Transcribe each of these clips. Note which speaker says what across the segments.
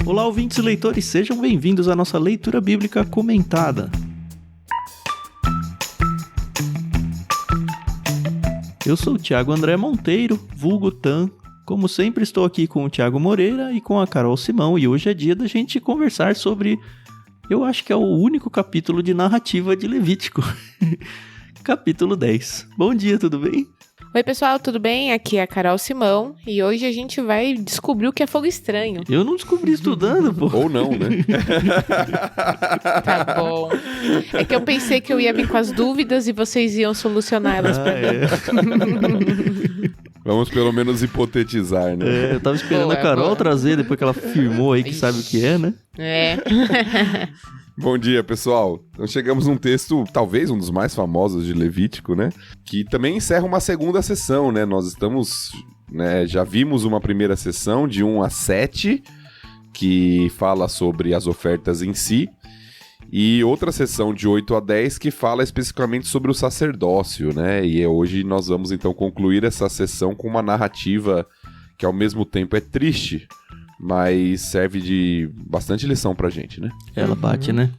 Speaker 1: Olá, ouvintes e leitores, sejam bem-vindos à nossa leitura bíblica comentada. Eu sou o Thiago André Monteiro, vulgo Tan. Como sempre, estou aqui com o Thiago Moreira e com a Carol Simão, e hoje é dia da gente conversar sobre, eu acho que é o único capítulo de narrativa de Levítico, capítulo 10. Bom dia, tudo bem?
Speaker 2: Oi pessoal, tudo bem? Aqui é a Carol Simão e hoje a gente vai descobrir o que é fogo estranho.
Speaker 1: Eu não descobri estudando, pô.
Speaker 3: Ou não, né?
Speaker 2: Tá bom. É que eu pensei que eu ia vir com as dúvidas e vocês iam solucionar elas pra mim.
Speaker 3: Vamos pelo menos hipotetizar, né?
Speaker 1: Eu tava esperando a Carol trazer, depois que ela firmou aí que sabe o que é, né?
Speaker 3: Bom dia, pessoal. Então chegamos num texto, talvez um dos mais famosos de Levítico, né? Que também encerra uma segunda sessão, né? Nós estamos, né, já vimos uma primeira sessão de 1 a 7, que fala sobre as ofertas em si, e outra sessão de 8 a 10 que fala especificamente sobre o sacerdócio, né? E hoje nós vamos então concluir essa sessão com uma narrativa que ao mesmo tempo é triste, mas serve de bastante lição pra gente, né?
Speaker 1: Ela bate, né?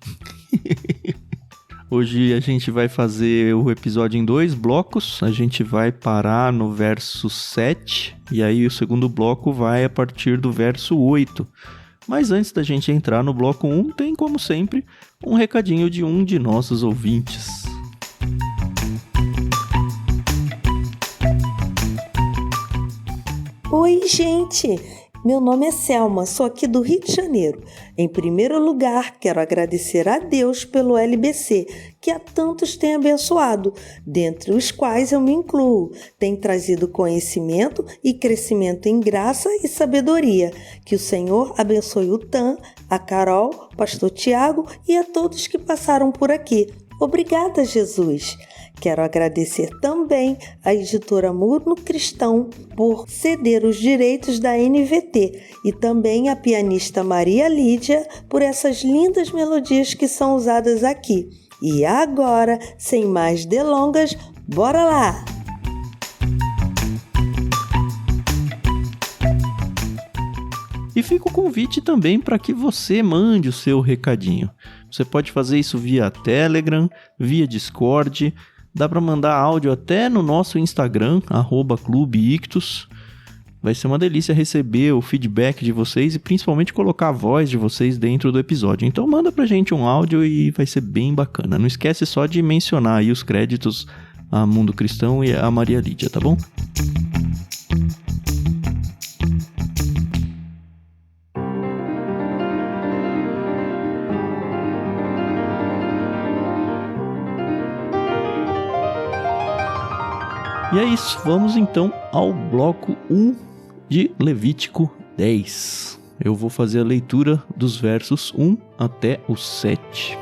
Speaker 1: Hoje a gente vai fazer o episódio em 2 blocos. A gente vai parar no verso 7 e aí o segundo bloco vai a partir do verso 8. Mas antes da gente entrar no bloco 1, tem, como sempre, um recadinho de um de nossos ouvintes.
Speaker 4: Oi, gente! Meu nome é Selma, sou aqui do Rio de Janeiro. Em primeiro lugar, quero agradecer a Deus pelo LBC, que a tantos tem abençoado, dentre os quais eu me incluo. Tem trazido conhecimento e crescimento em graça e sabedoria. Que o Senhor abençoe o Tan, a Carol, pastor Tiago e a todos que passaram por aqui. Obrigada, Jesus! Quero agradecer também à editora Muro Cristão por ceder os direitos da NVT e também à pianista Maria Lídia por essas lindas melodias que são usadas aqui. E agora, sem mais delongas, bora lá!
Speaker 1: E fica o convite também para que você mande o seu recadinho. Você pode fazer isso via Telegram, via Discord. Dá para mandar áudio até no nosso Instagram, @clubeictus. Vai ser uma delícia receber o feedback de vocês e principalmente colocar a voz de vocês dentro do episódio. Então manda pra gente um áudio e vai ser bem bacana. Não esquece só de mencionar aí os créditos a Mundo Cristão e a Maria Lídia, tá bom? E é isso, vamos então ao bloco 1 de Levítico 10. Eu vou fazer a leitura dos versos 1 até o 7.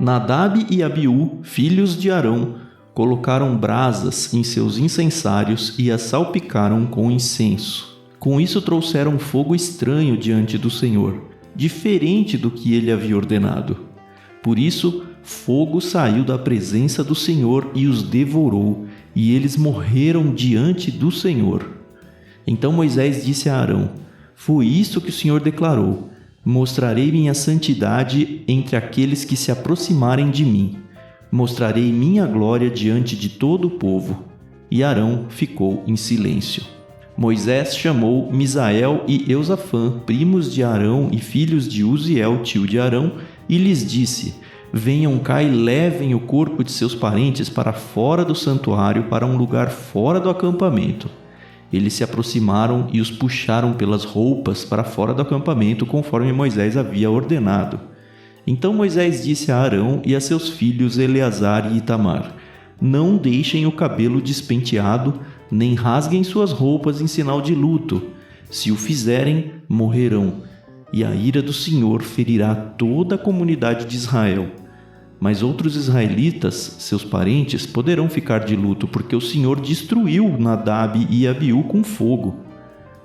Speaker 1: Nadab e Abiú, filhos de Arão, colocaram brasas em seus incensários e as salpicaram com incenso. Com isso trouxeram fogo estranho diante do Senhor, diferente do que ele havia ordenado. Por isso, fogo saiu da presença do Senhor e os devorou, e eles morreram diante do Senhor. Então Moisés disse a Arão: foi isso que o Senhor declarou: mostrarei minha santidade entre aqueles que se aproximarem de mim. Mostrarei minha glória diante de todo o povo. E Arão ficou em silêncio. Moisés chamou Misael e Eusafã, primos de Arão e filhos de Uziel, tio de Arão, e lhes disse: venham cá e levem o corpo de seus parentes para fora do santuário, para um lugar fora do acampamento. Eles se aproximaram e os puxaram pelas roupas para fora do acampamento, conforme Moisés havia ordenado. Então Moisés disse a Arão e a seus filhos Eleazar e Itamar: não deixem o cabelo despenteado, nem rasguem suas roupas em sinal de luto. Se o fizerem, morrerão, e a ira do Senhor ferirá toda a comunidade de Israel. Mas outros israelitas, seus parentes, poderão ficar de luto, porque o Senhor destruiu Nadab e Abiú com fogo.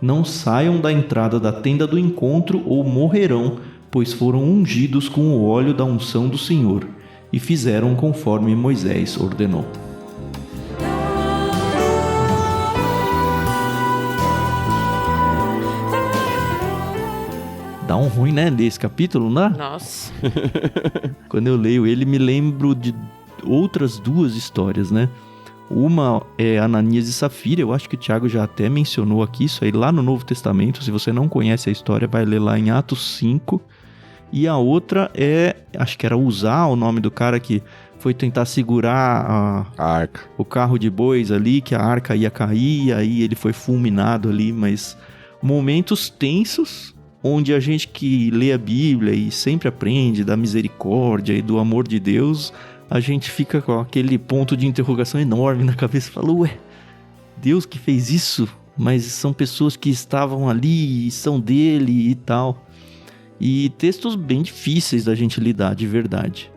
Speaker 1: Não saiam da entrada da tenda do encontro ou morrerão, pois foram ungidos com o óleo da unção do Senhor, e fizeram conforme Moisés ordenou. Dá um ruim, né, desse capítulo, não dá?
Speaker 2: Nossa.
Speaker 1: Quando eu leio ele, me lembro de outras duas histórias, né? Uma é Ananias e Safira, eu acho que o Tiago já até mencionou aqui, isso aí lá no Novo Testamento. Se você não conhece a história, vai ler lá em Atos 5. E a outra é, acho que era Uzá, o nome do cara que foi tentar segurar
Speaker 3: A arca.
Speaker 1: o carro de bois ali, que a arca ia cair, e aí ele foi fulminado ali, mas momentos tensos, onde a gente que lê a Bíblia e sempre aprende da misericórdia e do amor de Deus, a gente fica com aquele ponto de interrogação enorme na cabeça e fala, ué, Deus que fez isso? Mas são pessoas que estavam ali e são dele e tal. E textos bem difíceis da gente lidar, de verdade.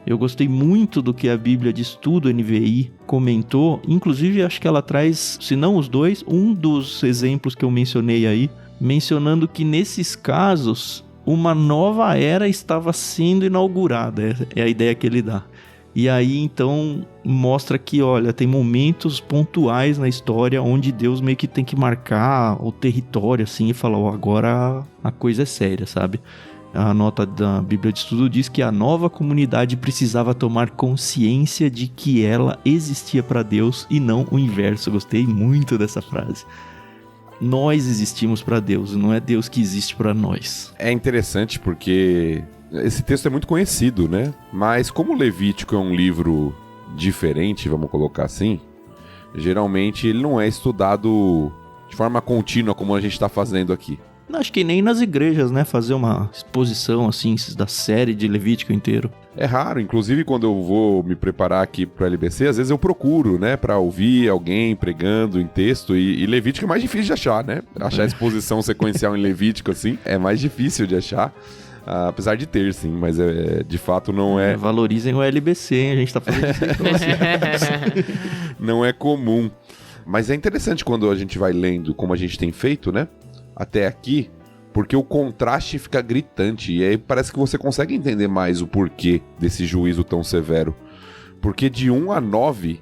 Speaker 1: Eu gostei muito do que a Bíblia de Estudo NVI comentou, inclusive acho que ela traz, se não os dois, um dos exemplos que eu mencionei aí, mencionando que nesses casos uma nova era estava sendo inaugurada, é a ideia que ele dá. E aí então mostra que, olha, tem momentos pontuais na história onde Deus meio que tem que marcar o território assim e falar, ó, agora a coisa é séria, sabe? A nota da Bíblia de Estudo diz que a nova comunidade precisava tomar consciência de que ela existia para Deus e não o inverso. Eu gostei muito dessa frase. Nós existimos para Deus, não é Deus que existe para nós.
Speaker 3: É interessante porque esse texto é muito conhecido, né? Mas como Levítico é um livro diferente, vamos colocar assim, geralmente ele não é estudado de forma contínua como a gente está fazendo aqui.
Speaker 1: Acho que nem nas igrejas, né? Fazer uma exposição, assim, da série de Levítico inteiro.
Speaker 3: É raro, inclusive quando eu vou me preparar aqui para a LBC, às vezes eu procuro, né? Para ouvir alguém pregando em texto, e Levítico é mais difícil de achar, né? Achar exposição sequencial em Levítico, assim, é mais difícil de achar. Apesar de ter, sim, mas de fato não é...
Speaker 1: Valorizem o LBC, hein? A gente tá fazendo isso aí pra você.
Speaker 3: Não é comum. Mas é interessante quando a gente vai lendo, como a gente tem feito, né? Até aqui, porque o contraste fica gritante, e aí parece que você consegue entender mais o porquê desse juízo tão severo. Porque de 1 a 9,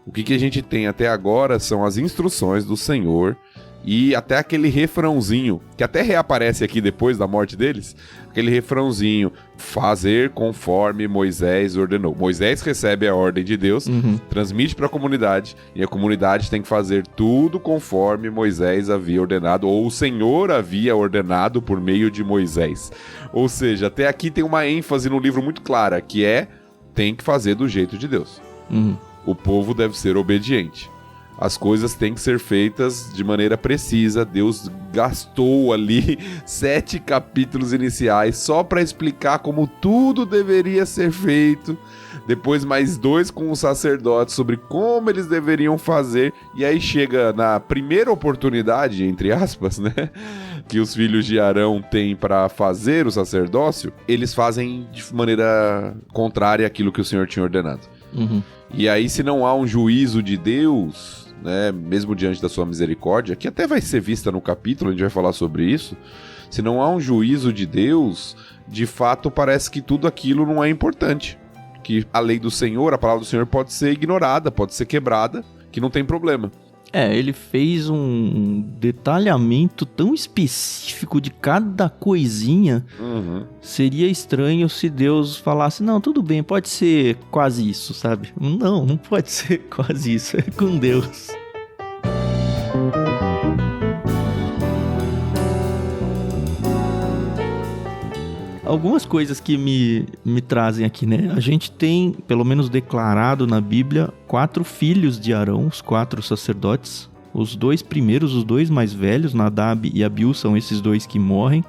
Speaker 3: o que a gente tem até agora são as instruções do Senhor e até aquele refrãozinho, que até reaparece aqui depois da morte deles, aquele refrãozinho, fazer conforme Moisés ordenou. Moisés recebe a ordem de Deus, transmite para a comunidade, e a comunidade tem que fazer tudo conforme Moisés havia ordenado, ou o Senhor havia ordenado por meio de Moisés. Ou seja, até aqui tem uma ênfase no livro muito clara, que tem que fazer do jeito de Deus. O povo deve ser obediente. As coisas têm que ser feitas de maneira precisa. Deus gastou ali 7 capítulos iniciais só para explicar como tudo deveria ser feito. Depois mais 2 com os sacerdotes sobre como eles deveriam fazer. E aí chega na primeira oportunidade, entre aspas, né, que os filhos de Arão têm para fazer o sacerdócio, eles fazem de maneira contrária àquilo que o Senhor tinha ordenado. E aí, se não há um juízo de Deus, né, mesmo diante da sua misericórdia, que até vai ser vista no capítulo, a gente vai falar sobre isso, se não há um juízo de Deus, de fato parece que tudo aquilo não é importante, que a lei do Senhor, a palavra do Senhor pode ser ignorada, pode ser quebrada, que não tem problema.
Speaker 1: Ele fez um detalhamento tão específico de cada coisinha. Seria estranho se Deus falasse, não, tudo bem, pode ser quase isso, sabe? Não pode ser quase isso, é com Deus. Algumas coisas que me trazem aqui, né? A gente tem, pelo menos declarado na Bíblia, 4 filhos de Arão, os 4 sacerdotes. Os 2 primeiros, os 2 mais velhos, Nadab e Abiú, são esses 2 que morrem.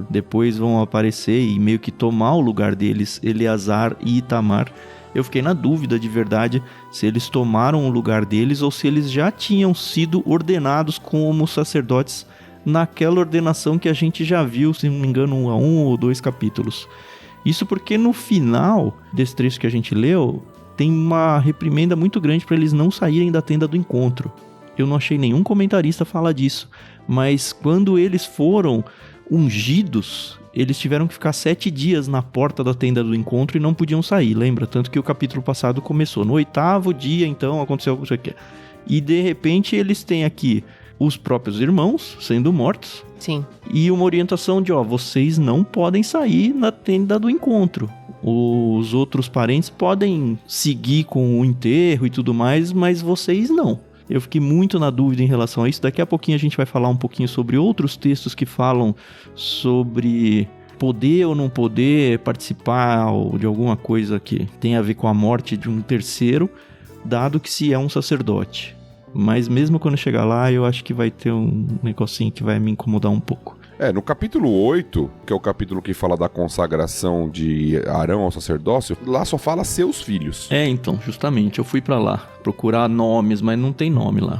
Speaker 1: Depois vão aparecer e meio que tomar o lugar deles, Eleazar e Itamar. Eu fiquei na dúvida de verdade se eles tomaram o lugar deles ou se eles já tinham sido ordenados como sacerdotes naquela ordenação que a gente já viu, se não me engano, 1 ou 2 capítulos. Isso porque no final desse trecho que a gente leu, tem uma reprimenda muito grande para eles não saírem da tenda do encontro. Eu não achei nenhum comentarista falar disso, mas quando eles foram ungidos, eles tiveram que ficar 7 dias na porta da tenda do encontro e não podiam sair, lembra? Tanto que o capítulo passado começou. No 8º dia, então, aconteceu o que você quer. E de repente eles têm aqui os próprios irmãos sendo mortos,
Speaker 2: Sim.
Speaker 1: E uma orientação de, vocês não podem sair na tenda do encontro. Os outros parentes podem seguir com o enterro e tudo mais, mas vocês não. Eu fiquei muito na dúvida em relação a isso. Daqui a pouquinho a gente vai falar um pouquinho sobre outros textos que falam sobre poder ou não poder participar de alguma coisa que tem a ver com a morte de um terceiro, dado que se é um sacerdote. Mas mesmo quando chegar lá, eu acho que vai ter um negocinho que vai me incomodar um pouco.
Speaker 3: No capítulo 8, que é o capítulo que fala da consagração de Arão ao sacerdócio, lá só fala seus filhos.
Speaker 1: Então, justamente, eu fui pra lá procurar nomes, mas não tem nome lá.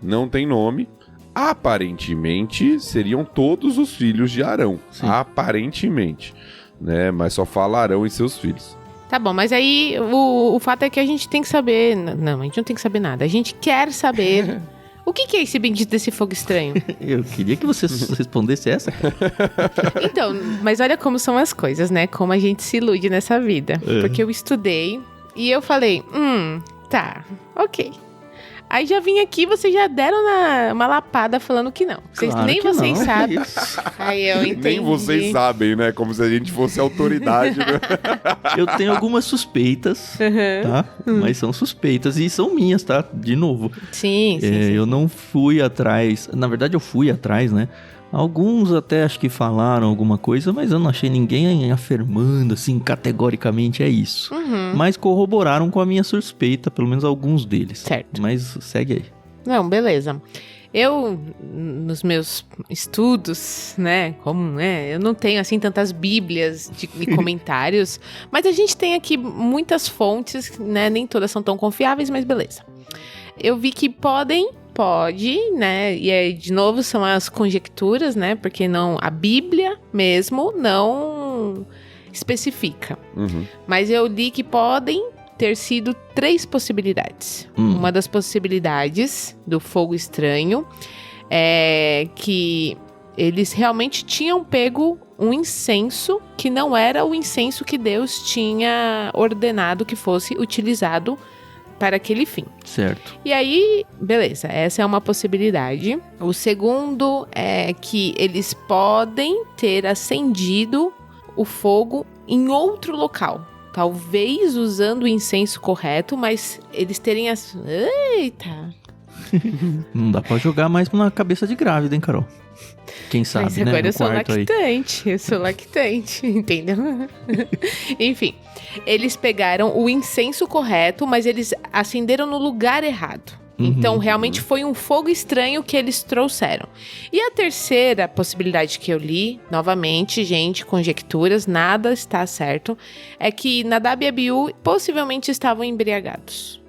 Speaker 3: Não tem nome. Aparentemente, seriam todos os filhos de Arão. Sim. Aparentemente, né? Mas só fala Arão e seus filhos.
Speaker 2: Tá bom, mas aí o fato é que a gente tem que saber... Não, a gente não tem que saber nada. A gente quer saber... O que é esse bendito desse fogo estranho?
Speaker 1: Eu queria que você respondesse essa.
Speaker 2: Então, mas olha como são as coisas, né? Como a gente se ilude nessa vida. Porque eu estudei e eu falei, tá, ok. Aí já vim aqui, vocês já deram uma lapada falando que não. Nem
Speaker 1: que
Speaker 2: vocês
Speaker 1: não,
Speaker 2: sabem.
Speaker 1: Isso.
Speaker 2: Aí eu entendi.
Speaker 3: Nem vocês sabem, né? Como se a gente fosse autoridade, né?
Speaker 1: Eu tenho algumas suspeitas, tá? Mas são suspeitas e são minhas, tá? De novo.
Speaker 2: Sim.
Speaker 1: Eu não fui atrás... Na verdade, eu fui atrás, né? Alguns até acho que falaram alguma coisa, mas eu não achei ninguém afirmando, assim, categoricamente é isso. Mas corroboraram com a minha suspeita, pelo menos alguns deles.
Speaker 2: Certo.
Speaker 1: Mas segue aí.
Speaker 2: Não, beleza. Eu, nos meus estudos, né, eu não tenho, assim, tantas bíblias e comentários, mas a gente tem aqui muitas fontes, né, nem todas são tão confiáveis, mas beleza. Eu vi que pode, né, e aí, de novo, são as conjecturas, né, porque a Bíblia mesmo não especifica. Mas eu li que podem ter sido 3 possibilidades. Uma das possibilidades do fogo estranho é que eles realmente tinham pego um incenso que não era o incenso que Deus tinha ordenado que fosse utilizado para aquele fim.
Speaker 1: Certo.
Speaker 2: E aí, beleza, essa é uma possibilidade. O segundo é que eles podem ter acendido o fogo em outro local. Talvez usando o incenso correto, mas eles terem Eita!
Speaker 1: Não dá pra jogar mais na cabeça de grávida, hein, Carol? Quem sabe,
Speaker 2: mas agora
Speaker 1: né?
Speaker 2: Eu sou lactante, entendeu? Enfim, eles pegaram o incenso correto, mas eles acenderam no lugar errado. Então, realmente foi um fogo estranho que eles trouxeram. E a terceira possibilidade que eu li, novamente, gente, conjecturas, nada está certo, é que Nadab e Abiú possivelmente estavam embriagados.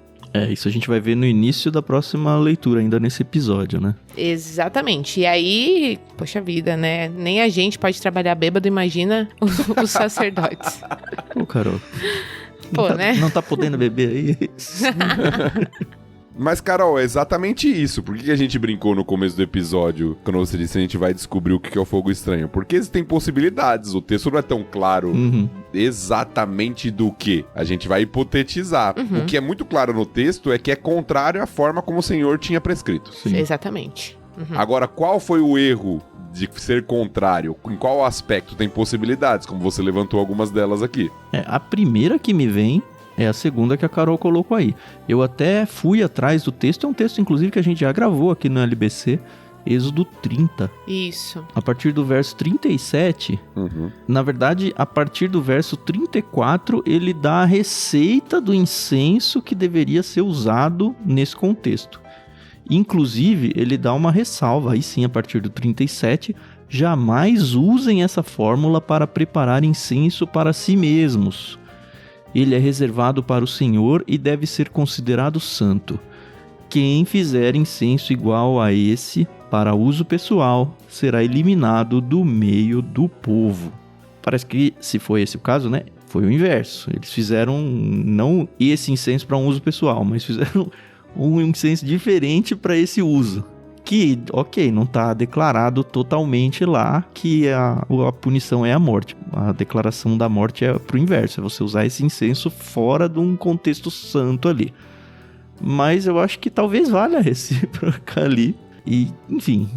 Speaker 1: Isso a gente vai ver no início da próxima leitura, ainda nesse episódio, né?
Speaker 2: Exatamente. E aí, poxa vida, né? Nem a gente pode trabalhar bêbado, imagina os sacerdotes.
Speaker 1: Pô, Carol.
Speaker 2: Né?
Speaker 1: Não tá podendo beber aí?
Speaker 3: Mas, Carol, é exatamente isso. Por que a gente brincou no começo do episódio, quando você disse que a gente vai descobrir o que é o fogo estranho? Porque existem possibilidades. O texto não é tão claro exatamente do que. A gente vai hipotetizar. O que é muito claro no texto é que é contrário à forma como o Senhor tinha prescrito.
Speaker 1: Sim.
Speaker 2: Exatamente.
Speaker 3: Agora, qual foi o erro de ser contrário? Em qual aspecto tem possibilidades? Como você levantou algumas delas aqui.
Speaker 1: A primeira que me vem é a segunda que a Carol colocou aí. Eu até fui atrás do texto, é um texto inclusive que a gente já gravou aqui no LBC, Êxodo 30.
Speaker 2: Isso.
Speaker 1: A partir do verso 37, na verdade, a partir do verso 34, ele dá a receita do incenso que deveria ser usado nesse contexto. Inclusive, ele dá uma ressalva, aí sim, a partir do 37, jamais usem essa fórmula para preparar incenso para si mesmos. Ele é reservado para o Senhor e deve ser considerado santo. Quem fizer incenso igual a esse para uso pessoal será eliminado do meio do povo. Parece que, se foi esse o caso, né? Foi o inverso. Eles fizeram não esse incenso para um uso pessoal, mas fizeram um incenso diferente para esse uso. Que, ok, não está declarado totalmente lá que a punição é a morte. A declaração da morte é pro inverso, é você usar esse incenso fora de um contexto santo ali. Mas eu acho que talvez valha a recíproca ali. E, enfim,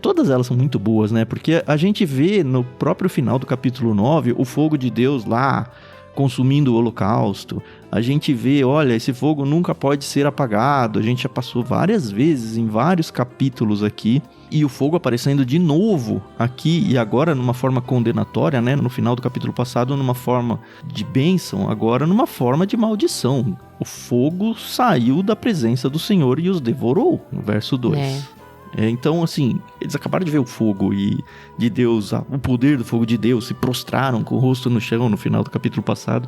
Speaker 1: Todas elas são muito boas, né? Porque a gente vê no próprio final do capítulo 9 o fogo de Deus lá consumindo o holocausto. A gente vê, olha, esse fogo nunca pode ser apagado. A gente já passou várias vezes em vários capítulos aqui. E o fogo aparecendo de novo aqui e agora numa forma condenatória, né? No final do capítulo passado numa forma de bênção, agora numa forma de maldição. O fogo saiu da presença do Senhor e os devorou, no verso 2. Então, assim, eles acabaram de ver o fogo e de Deus, o poder do fogo de Deus, se prostraram com o rosto no chão no final do capítulo passado.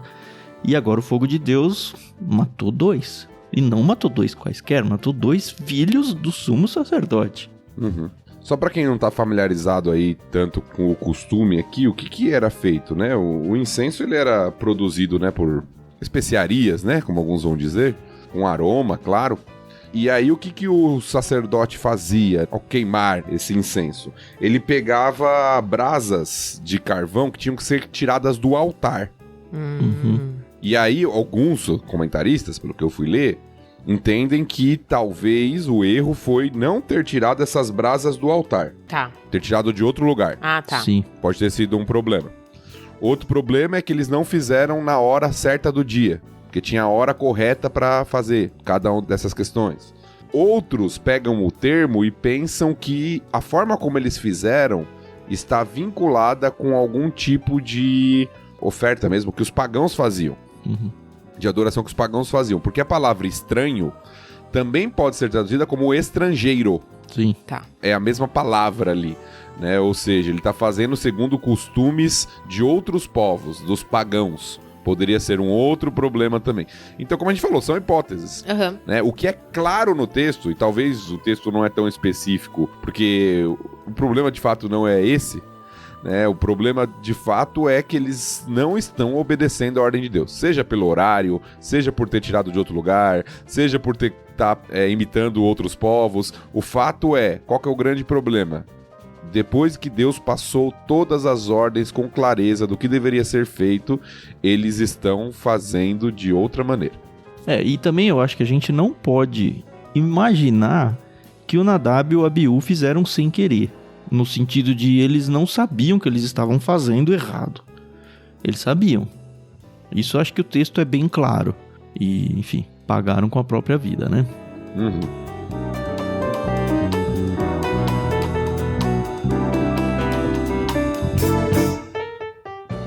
Speaker 1: E agora o fogo de Deus matou 2. E não matou 2 quaisquer, matou 2 filhos do sumo sacerdote.
Speaker 3: Uhum. Só pra quem não tá familiarizado aí tanto com o costume aqui, o que era feito, né? O incenso, ele era produzido, né, por especiarias, né, como alguns vão dizer, com aroma, claro. E aí o que o sacerdote fazia ao queimar esse incenso? Ele pegava brasas de carvão que tinham que ser tiradas do altar. E aí alguns comentaristas, pelo que eu fui ler, entendem que talvez o erro foi não ter tirado essas brasas do altar.
Speaker 2: Tá.
Speaker 3: Ter tirado de outro lugar.
Speaker 2: Ah, tá.
Speaker 1: Sim.
Speaker 3: Pode ter sido um problema. Outro problema é que eles não fizeram na hora certa do dia. Porque tinha a hora correta para fazer cada uma dessas questões. Outros pegam o termo e pensam que a forma como eles fizeram está vinculada com algum tipo de oferta mesmo que os pagãos faziam. De adoração que os pagãos faziam. Porque a palavra estranho também pode ser traduzida como estrangeiro.
Speaker 1: Sim.
Speaker 2: Tá.
Speaker 3: É a mesma palavra ali, né? Ou seja, ele está fazendo segundo costumes de outros povos, dos pagãos. Poderia ser um outro problema também. Então, como a gente falou, são hipóteses. Né? O que é claro no texto, e talvez o texto não é tão específico, porque o problema de fato não é esse, né? O problema de fato é que eles não estão obedecendo a ordem de Deus. Seja pelo horário, seja por ter tirado de outro lugar, seja por ter imitando outros povos. O fato é, qual que é o grande problema? Depois que Deus passou todas as ordens com clareza do que deveria ser feito, eles estão fazendo de outra maneira.
Speaker 1: E também eu acho que a gente não pode imaginar que o Nadab e o Abiú fizeram sem querer. No sentido de eles não sabiam que eles estavam fazendo errado. Eles sabiam. Isso eu acho que o texto é bem claro. E, enfim, pagaram com a própria vida, né?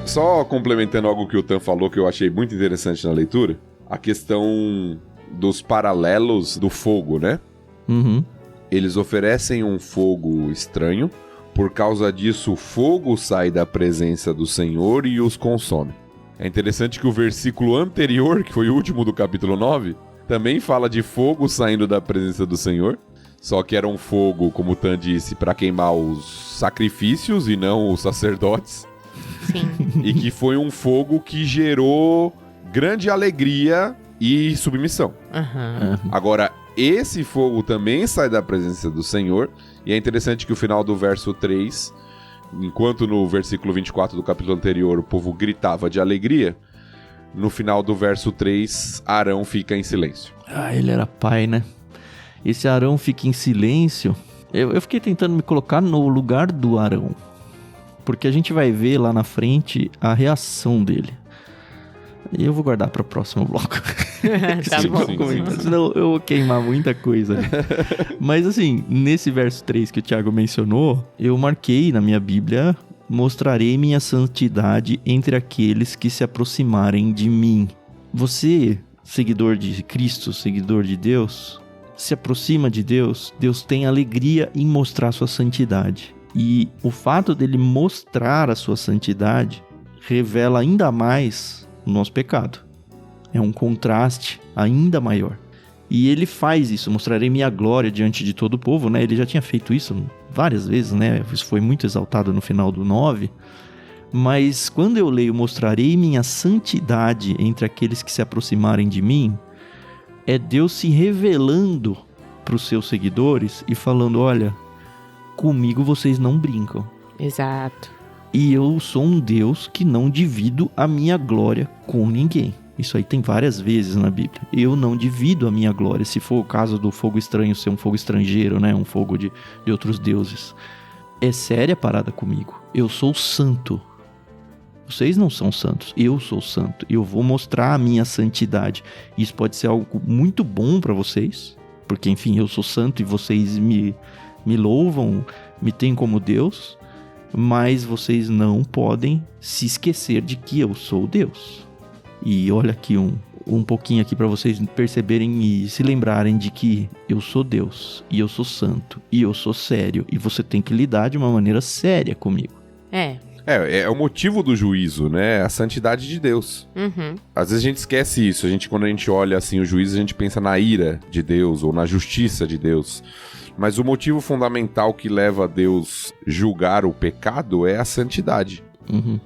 Speaker 3: Só complementando algo que o Tan falou que eu achei muito interessante na leitura, a questão dos paralelos do fogo, né? Eles oferecem um fogo estranho, por causa disso o fogo sai da presença do Senhor e os consome. É interessante que o versículo anterior, que foi o último do capítulo 9, também fala de fogo saindo da presença do Senhor, só que era um fogo, como o Tan disse, para queimar os sacrifícios e não os sacerdotes.
Speaker 2: Sim.
Speaker 3: E que foi um fogo que gerou grande alegria e submissão. Agora, esse fogo também sai da presença do Senhor, e é interessante que o final do verso 3, enquanto no versículo 24 do capítulo anterior o povo gritava de alegria, no final do verso 3, Arão fica em silêncio.
Speaker 1: Ele era pai, né? Esse Arão fica em silêncio. Eu fiquei tentando me colocar no lugar do Arão, porque a gente vai ver lá na frente a reação dele. E eu vou guardar para o próximo bloco.
Speaker 2: Tá bom.
Speaker 1: Senão eu vou queimar muita coisa. Mas assim, nesse verso 3 que o Thiago mencionou, eu marquei na minha Bíblia: mostrarei minha santidade entre aqueles que se aproximarem de mim. Você, seguidor de Cristo, seguidor de Deus, se aproxima de Deus, Deus tem alegria em mostrar sua santidade. E o fato dele mostrar a sua santidade revela ainda mais o nosso pecado. É um contraste ainda maior. E ele faz isso: mostrarei minha glória diante de todo o povo, né? Ele já tinha feito isso várias vezes, né? Isso foi muito exaltado no final do 9. Mas quando eu leio mostrarei minha santidade entre aqueles que se aproximarem de mim, é Deus se revelando para os seus seguidores e falando: olha, comigo vocês não brincam.
Speaker 2: Exato.
Speaker 1: E eu sou um Deus que não divido a minha glória com ninguém. Isso aí tem várias vezes na Bíblia. Eu não divido a minha glória, se for o caso do fogo estranho ser um fogo estrangeiro, né? Um fogo de outros deuses. É séria a parada comigo. Eu sou santo. Vocês não são santos. Eu sou santo. Eu vou mostrar a minha santidade. Isso pode ser algo muito bom para vocês. Porque, enfim, eu sou santo e vocês me louvam, me têm como Deus. Mas vocês não podem se esquecer de que eu sou Deus. E olha aqui um pouquinho aqui para vocês perceberem e se lembrarem de que eu sou Deus, e eu sou santo, e eu sou sério, e você tem que lidar de uma maneira séria comigo.
Speaker 3: É o motivo do juízo, né? A santidade de Deus.
Speaker 2: Uhum.
Speaker 3: Às vezes a gente esquece isso. Quando a gente olha assim o juízo, a gente pensa na ira de Deus ou na justiça de Deus. Mas o motivo fundamental que leva a Deus julgar o pecado é a santidade.
Speaker 1: Uhum.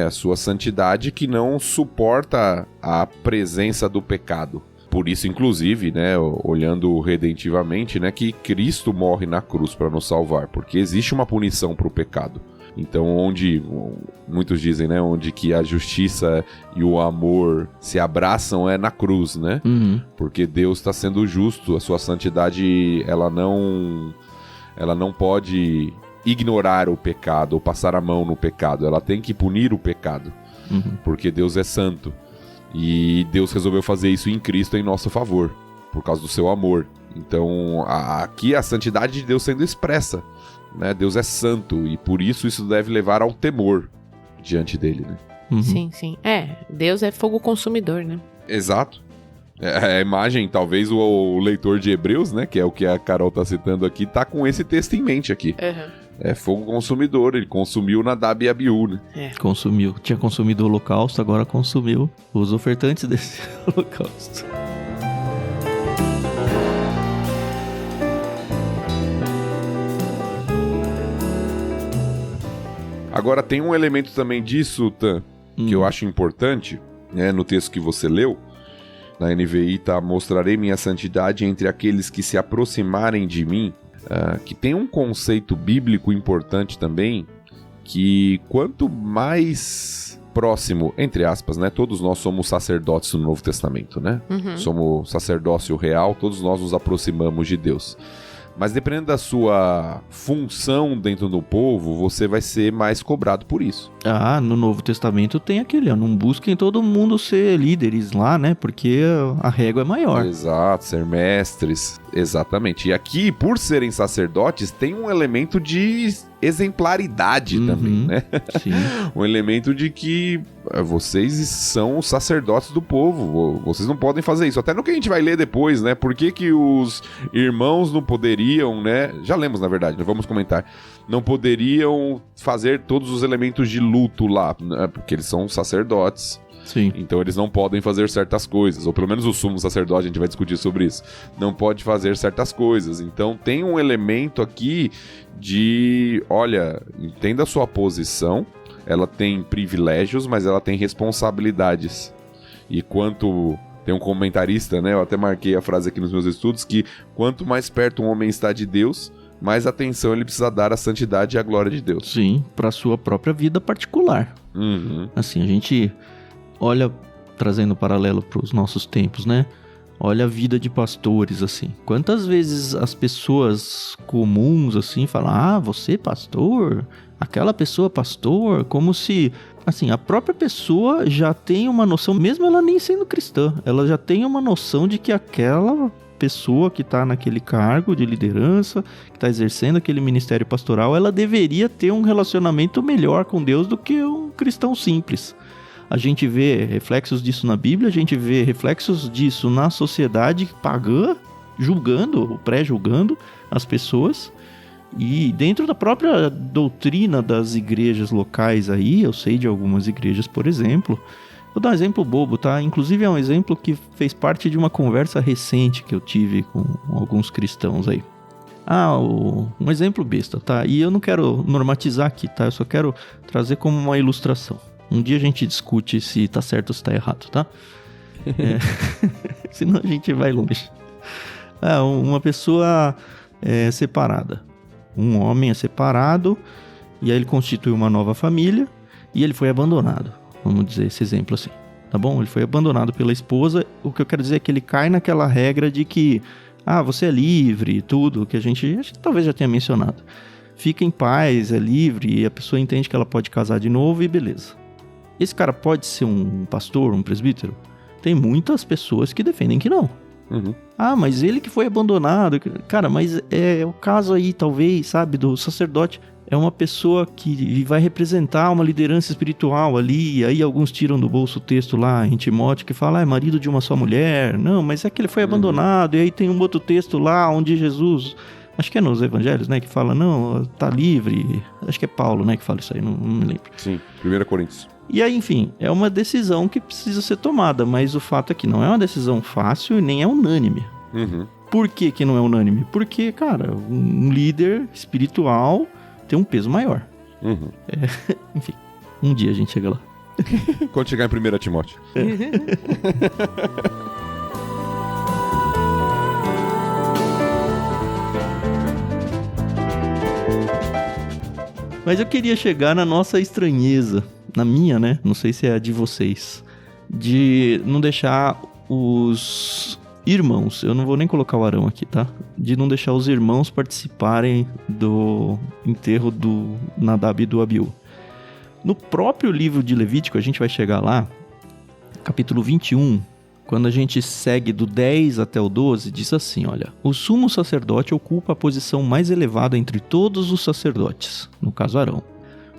Speaker 3: A sua santidade que não suporta a presença do pecado. Por isso, inclusive, né, olhando redentivamente, né, que Cristo morre na cruz para nos salvar, porque existe uma punição para o pecado. Então, onde, muitos dizem, né, onde que a justiça e o amor se abraçam é na cruz, né?
Speaker 1: Uhum.
Speaker 3: Porque Deus está sendo justo, a sua santidade, ela não pode ignorar o pecado ou passar a mão no pecado. Ela tem que punir o pecado, porque Deus é santo. E Deus resolveu fazer isso em Cristo em nosso favor, por causa do seu amor. Então, aqui a santidade de Deus sendo expressa, né? Deus é santo e por isso deve levar ao temor diante dele, né?
Speaker 1: Uhum.
Speaker 2: Sim, sim. Deus é fogo consumidor, né?
Speaker 3: Exato. A imagem, talvez o leitor de Hebreus, né, que é o que a Carol tá citando aqui, tá com esse texto em mente aqui.
Speaker 2: Uhum.
Speaker 3: É fogo consumidor, ele consumiu Nadab e Abiú, né?
Speaker 1: Consumiu. Tinha consumido o holocausto, agora consumiu os ofertantes desse holocausto.
Speaker 3: Agora tem um elemento também disso, Tan, que eu acho importante, né, no texto que você leu. Na NVI tá: mostrarei minha santidade entre aqueles que se aproximarem de mim. Que tem um conceito bíblico importante também, que quanto mais próximo, entre aspas, né? Todos nós somos sacerdotes no Novo Testamento, né?
Speaker 2: Uhum.
Speaker 3: Somos sacerdócio real, todos nós nos aproximamos de Deus. Mas dependendo da sua função dentro do povo, você vai ser mais cobrado por isso.
Speaker 1: No Novo Testamento tem aquele, não busquem todo mundo ser líderes lá, né? Porque a régua é maior.
Speaker 3: Exato, ser mestres, exatamente. E aqui, por serem sacerdotes, tem um elemento de exemplaridade também, né?
Speaker 1: Sim.
Speaker 3: Um elemento de que vocês são os sacerdotes do povo, vocês não podem fazer isso. Até no que a gente vai ler depois, né? Por que os irmãos não poderiam, né? Já lemos, na verdade, não vamos comentar. Não poderiam fazer todos os elementos de luto lá, né? Porque eles são sacerdotes.
Speaker 1: Sim.
Speaker 3: Então eles não podem fazer certas coisas, ou pelo menos o sumo sacerdote, a gente vai discutir sobre isso, não pode fazer certas coisas. Então tem um elemento aqui de, olha, entenda a sua posição, ela tem privilégios, mas ela tem responsabilidades. E quanto... Tem um comentarista, né? Eu até marquei a frase aqui nos meus estudos, que quanto mais perto um homem está de Deus, mais atenção ele precisa dar à santidade e à glória de Deus.
Speaker 1: Sim, para sua própria vida particular.
Speaker 3: Uhum.
Speaker 1: Assim, a gente olha, trazendo paralelo para os nossos tempos, né? Olha a vida de pastores, assim. Quantas vezes as pessoas comuns, assim, falam: você pastor? Aquela pessoa pastor? Como se, assim, a própria pessoa já tem uma noção, mesmo ela nem sendo cristã, ela já tem uma noção de que aquela pessoa que está naquele cargo de liderança, que está exercendo aquele ministério pastoral, ela deveria ter um relacionamento melhor com Deus do que um cristão simples. A gente vê reflexos disso na Bíblia, a gente vê reflexos disso na sociedade pagã, julgando, pré-julgando as pessoas. E dentro da própria doutrina das igrejas locais aí, eu sei de algumas igrejas, por exemplo, vou dar um exemplo bobo, tá? Inclusive é um exemplo que fez parte de uma conversa recente que eu tive com alguns cristãos aí. Um exemplo besta, tá? E eu não quero normatizar aqui, tá? Eu só quero trazer como uma ilustração. Um dia a gente discute se tá certo ou se tá errado, tá? Senão a gente vai longe. Uma pessoa é separada. Um homem é separado, e aí ele constitui uma nova família, e ele foi abandonado. Vamos dizer esse exemplo assim. tá bom? Ele foi abandonado pela esposa. O que eu quero dizer é que ele cai naquela regra de que, você é livre, tudo, que a gente talvez já tenha mencionado. Fica em paz, é livre, e a pessoa entende que ela pode casar de novo e beleza. Esse cara pode ser um pastor, um presbítero? Tem muitas pessoas que defendem que não.
Speaker 3: Uhum.
Speaker 1: Mas ele que foi abandonado. Cara, mas é o caso aí, talvez, sabe, do sacerdote. É uma pessoa que vai representar uma liderança espiritual ali, e aí alguns tiram do bolso o texto lá em Timóteo que fala, é marido de uma só mulher. Não, mas é que ele foi abandonado, e aí tem um outro texto lá onde Jesus, acho que é nos evangelhos, né, que fala, não, tá livre. Acho que é Paulo, né, que fala isso aí, não me lembro.
Speaker 3: Sim, 1 Coríntios.
Speaker 1: E aí, enfim, é uma decisão que precisa ser tomada, mas o fato é que não é uma decisão fácil e nem é unânime.
Speaker 3: Uhum.
Speaker 1: Por que não é unânime? Porque, cara, um líder espiritual tem um peso maior.
Speaker 3: Uhum.
Speaker 1: Enfim, um dia a gente chega lá.
Speaker 3: Quando chegar em 1 Timóteo.
Speaker 1: Mas eu queria chegar na nossa estranheza, na minha, né? Não sei se é a de vocês, de não deixar os irmãos, eu não vou nem colocar o Arão aqui, tá? De não deixar os irmãos participarem do enterro do Nadab e do Abiú. No próprio livro de Levítico, a gente vai chegar lá, capítulo 21, quando a gente segue do 10 até o 12, diz assim, olha, o sumo sacerdote ocupa a posição mais elevada entre todos os sacerdotes, no caso Arão.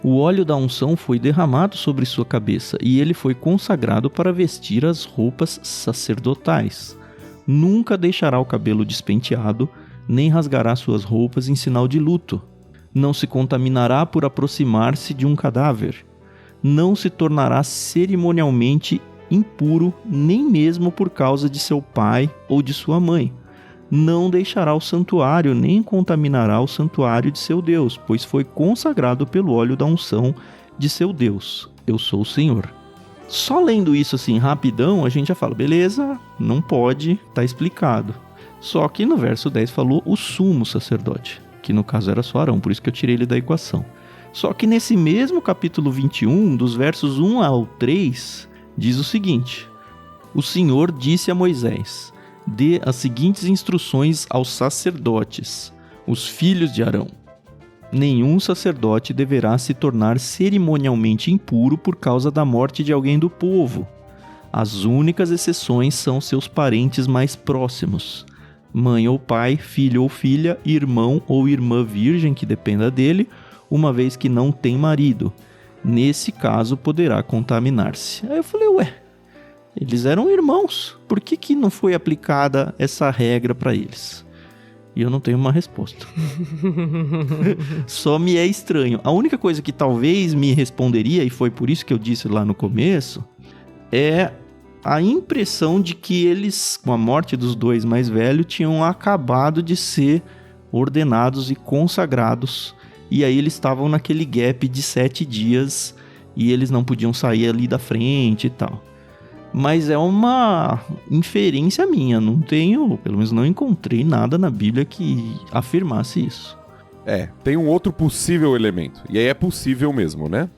Speaker 1: O óleo da unção foi derramado sobre sua cabeça e ele foi consagrado para vestir as roupas sacerdotais. Nunca deixará o cabelo despenteado, nem rasgará suas roupas em sinal de luto. Não se contaminará por aproximar-se de um cadáver. Não se tornará cerimonialmente impuro, nem mesmo por causa de seu pai ou de sua mãe. Não deixará o santuário, nem contaminará o santuário de seu Deus, pois foi consagrado pelo óleo da unção de seu Deus. Eu sou o Senhor. Só lendo isso assim rapidão, a gente já fala, beleza, não pode, tá explicado. Só que no verso 10 falou o sumo sacerdote, que no caso era só Arão, por isso que eu tirei ele da equação. Só que nesse mesmo capítulo 21, dos versos 1 ao 3, diz o seguinte: o Senhor disse a Moisés, dê as seguintes instruções aos sacerdotes, os filhos de Arão. Nenhum sacerdote deverá se tornar cerimonialmente impuro por causa da morte de alguém do povo. As únicas exceções são seus parentes mais próximos. Mãe ou pai, filho ou filha, irmão ou irmã virgem que dependa dele, uma vez que não tem marido. Nesse caso, poderá contaminar-se. Aí eu falei, eles eram irmãos. Por que não foi aplicada essa regra para eles? E eu não tenho uma resposta. Só me é estranho. A única coisa que talvez me responderia, e foi por isso que eu disse lá no começo, é a impressão de que eles, com a morte dos dois mais velhos, tinham acabado de ser ordenados e consagrados. E aí eles estavam naquele gap de 7 dias e eles não podiam sair ali da frente e tal. Mas é uma inferência minha, não tenho, pelo menos não encontrei nada na Bíblia que afirmasse isso.
Speaker 3: Tem um outro possível elemento, e aí é possível mesmo, né?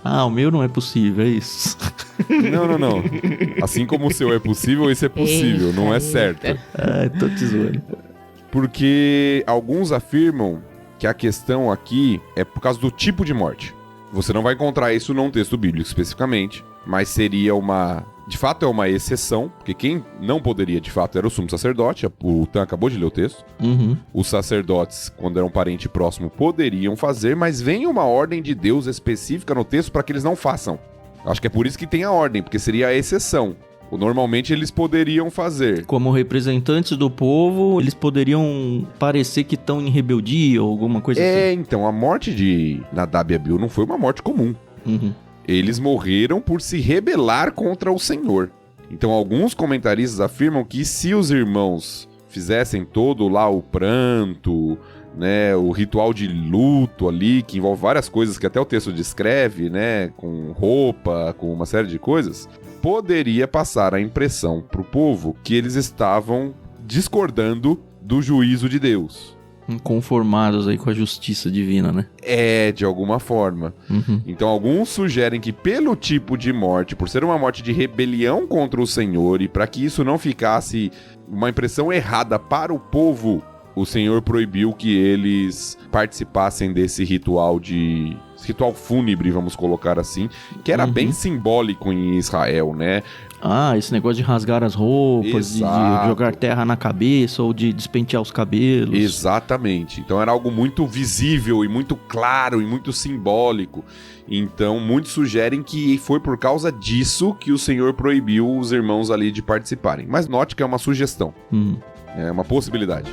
Speaker 1: O meu não é possível, é isso.
Speaker 3: Não. Assim como o seu é possível, esse é possível, não é certo.
Speaker 1: Tô te zoando.
Speaker 3: Porque alguns afirmam que a questão aqui é por causa do tipo de morte. Você não vai encontrar isso num texto bíblico especificamente, mas seria de fato é uma exceção, porque quem não poderia de fato era o sumo sacerdote, o Tan acabou de ler o texto.
Speaker 1: Uhum.
Speaker 3: Os sacerdotes, quando eram parente próximo, poderiam fazer, mas vem uma ordem de Deus específica no texto para que eles não façam. Acho que é por isso que tem a ordem, porque seria a exceção. Normalmente eles poderiam fazer.
Speaker 1: Como representantes do povo, eles poderiam parecer que estão em rebeldia ou alguma coisa assim.
Speaker 3: Então, a morte de Nadab e Abiú não foi uma morte comum.
Speaker 1: Uhum.
Speaker 3: Eles morreram por se rebelar contra o Senhor. Então, alguns comentaristas afirmam que se os irmãos fizessem todo lá o pranto, né, o ritual de luto ali, que envolve várias coisas que até o texto descreve, né, com roupa, com uma série de coisas, poderia passar a impressão para o povo que eles estavam discordando do juízo de Deus.
Speaker 1: Conformados aí com a justiça divina, né?
Speaker 3: De alguma forma. Então alguns sugerem que pelo tipo de morte, por ser uma morte de rebelião contra o Senhor, e para que isso não ficasse uma impressão errada para o povo, o Senhor proibiu que eles participassem desse ritual fúnebre, vamos colocar assim, que era bem simbólico em Israel, né?
Speaker 1: Esse negócio de rasgar as roupas, de jogar terra na cabeça ou de despentear os cabelos.
Speaker 3: Exatamente. Então era algo muito visível e muito claro e muito simbólico. Então muitos sugerem que foi por causa disso que o Senhor proibiu os irmãos ali de participarem. Mas note que é uma sugestão. É uma possibilidade.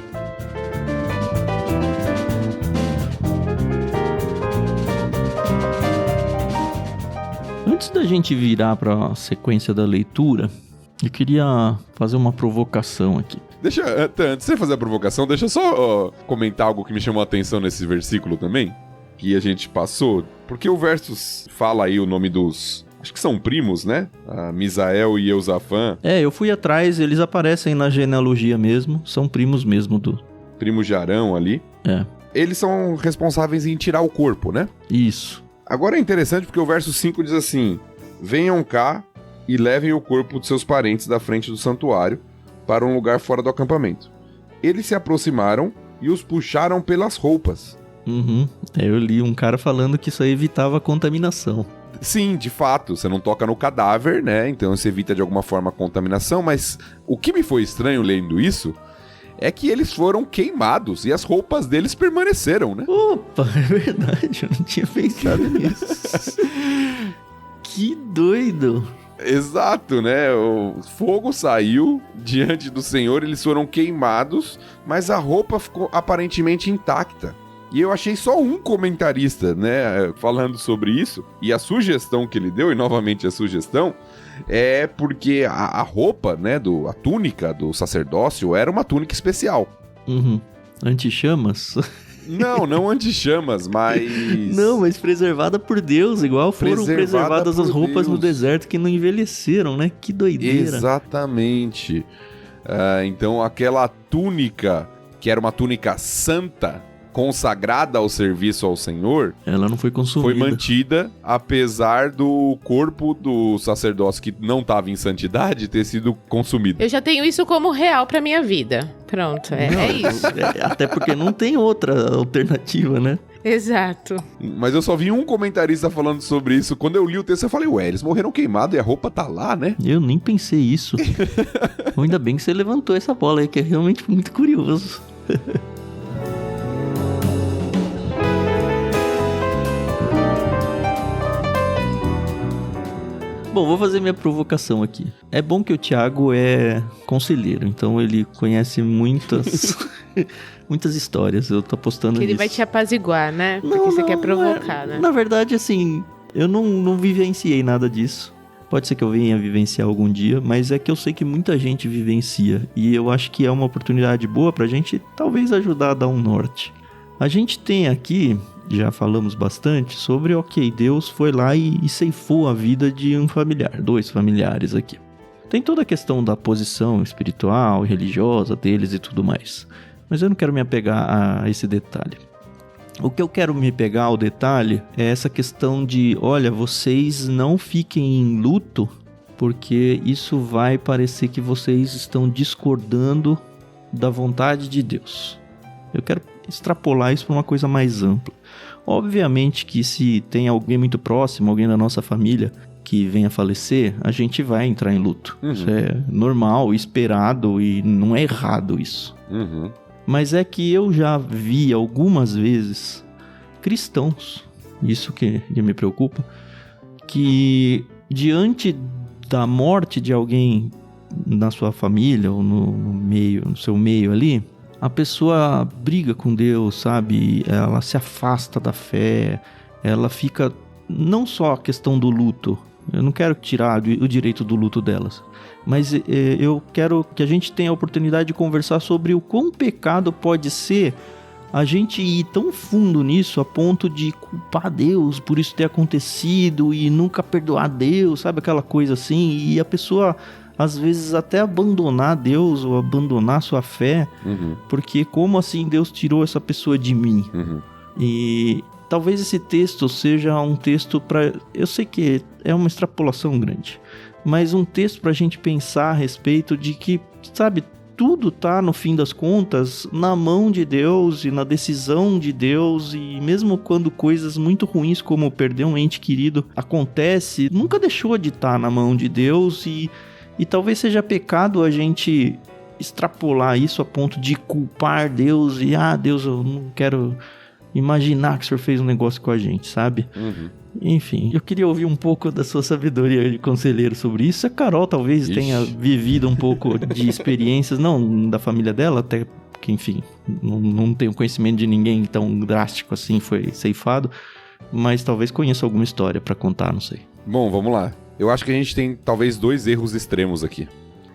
Speaker 1: Antes da gente virar para a sequência da leitura, eu queria fazer uma provocação aqui.
Speaker 3: Antes de você fazer a provocação, deixa eu só comentar algo que me chamou a atenção nesse versículo também, que a gente passou, porque o verso fala aí o nome dos... Acho que são primos, né? Misael e Eusafã.
Speaker 1: Eu fui atrás, eles aparecem na genealogia mesmo, são primos mesmo do...
Speaker 3: Primo de Arão ali. Eles são responsáveis em tirar o corpo, né?
Speaker 1: Isso.
Speaker 3: Agora é interessante porque o verso 5 diz assim: venham cá e levem o corpo de seus parentes da frente do santuário para um lugar fora do acampamento. Eles se aproximaram e os puxaram pelas roupas.
Speaker 1: Eu li um cara falando que isso aí evitava a contaminação.
Speaker 3: Sim, de fato, você não toca no cadáver, né? Então você evita de alguma forma a contaminação, mas o que me foi estranho lendo isso é que eles foram queimados e as roupas deles permaneceram, né?
Speaker 1: Opa, é verdade, eu não tinha pensado nisso. Que doido!
Speaker 3: Exato, né? O fogo saiu diante do Senhor, eles foram queimados, mas a roupa ficou aparentemente intacta. E eu achei só um comentarista, né, falando sobre isso, e a sugestão que ele deu, e novamente a sugestão, é porque a roupa, né, a túnica do sacerdócio era uma túnica especial.
Speaker 1: Anti-chamas?
Speaker 3: Não anti-chamas, mas...
Speaker 1: Não, mas preservada por Deus, igual foram preservadas as roupas no deserto que não envelheceram, né? Que doideira.
Speaker 3: Exatamente. Então aquela túnica, que era uma túnica santa, consagrada ao serviço ao Senhor,
Speaker 1: ela não foi consumida.
Speaker 3: Foi mantida, apesar do corpo do sacerdócio que não estava em santidade ter sido consumido.
Speaker 2: Eu já tenho isso como real pra minha vida. Pronto, é isso.
Speaker 1: Até porque não tem outra alternativa, né?
Speaker 2: Exato.
Speaker 3: Mas eu só vi um comentarista falando sobre isso. Quando eu li o texto, eu falei, eles morreram queimados e a roupa tá lá, né?
Speaker 1: Eu nem pensei isso. Ainda bem que você levantou essa bola aí, que é realmente muito curioso. Bom, vou fazer minha provocação aqui. É bom que o Thiago é conselheiro, então ele conhece muitas histórias. Eu tô apostando nisso.
Speaker 2: Que ele vai te apaziguar, né? Porque você quer provocar, né?
Speaker 1: Na verdade, assim, eu não vivenciei nada disso. Pode ser que eu venha vivenciar algum dia, mas é que eu sei que muita gente vivencia. E eu acho que é uma oportunidade boa pra gente, talvez, ajudar a dar um norte. A gente tem aqui, já falamos bastante, sobre, Deus foi lá e ceifou a vida de um familiar, 2 familiares aqui. Tem toda a questão da posição espiritual e religiosa deles e tudo mais. Mas eu não quero me apegar a esse detalhe. O que eu quero me pegar ao detalhe é essa questão de, vocês não fiquem em luto, porque isso vai parecer que vocês estão discordando da vontade de Deus. Eu quero extrapolar isso para uma coisa mais ampla. Obviamente que se tem alguém muito próximo, alguém da nossa família que venha a falecer, a gente vai entrar em luto. Isso é normal, esperado e não é errado isso. Mas é que eu já vi algumas vezes cristãos, isso que me preocupa, que diante da morte de alguém na sua família ou no seu meio ali, a pessoa briga com Deus, sabe? Ela se afasta da fé, ela fica... Não só a questão do luto, eu não quero tirar o direito do luto delas, mas eu quero que a gente tenha a oportunidade de conversar sobre o quão pecado pode ser a gente ir tão fundo nisso a ponto de culpar Deus por isso ter acontecido e nunca perdoar Deus, sabe? Aquela coisa assim, e a pessoa às vezes até abandonar Deus ou abandonar sua fé, porque como assim Deus tirou essa pessoa de mim? E talvez esse texto seja um texto para... Eu sei que é uma extrapolação grande, mas um texto para a gente pensar a respeito de que, sabe, tudo tá, no fim das contas, na mão de Deus e na decisão de Deus, e mesmo quando coisas muito ruins como perder um ente querido acontece, nunca deixou de estar na mão de Deus, e talvez seja pecado a gente extrapolar isso a ponto de culpar Deus e, Deus, eu não quero imaginar que o Senhor fez um negócio com a gente, sabe? Enfim, eu queria ouvir um pouco da sua sabedoria de conselheiro sobre isso. A Carol talvez tenha vivido um pouco de experiências, não da família dela, até que, enfim, não tenho conhecimento de ninguém tão drástico assim, foi ceifado, mas talvez conheça alguma história pra contar, não sei.
Speaker 3: Bom, vamos lá. Eu acho que a gente tem talvez 2 erros extremos aqui.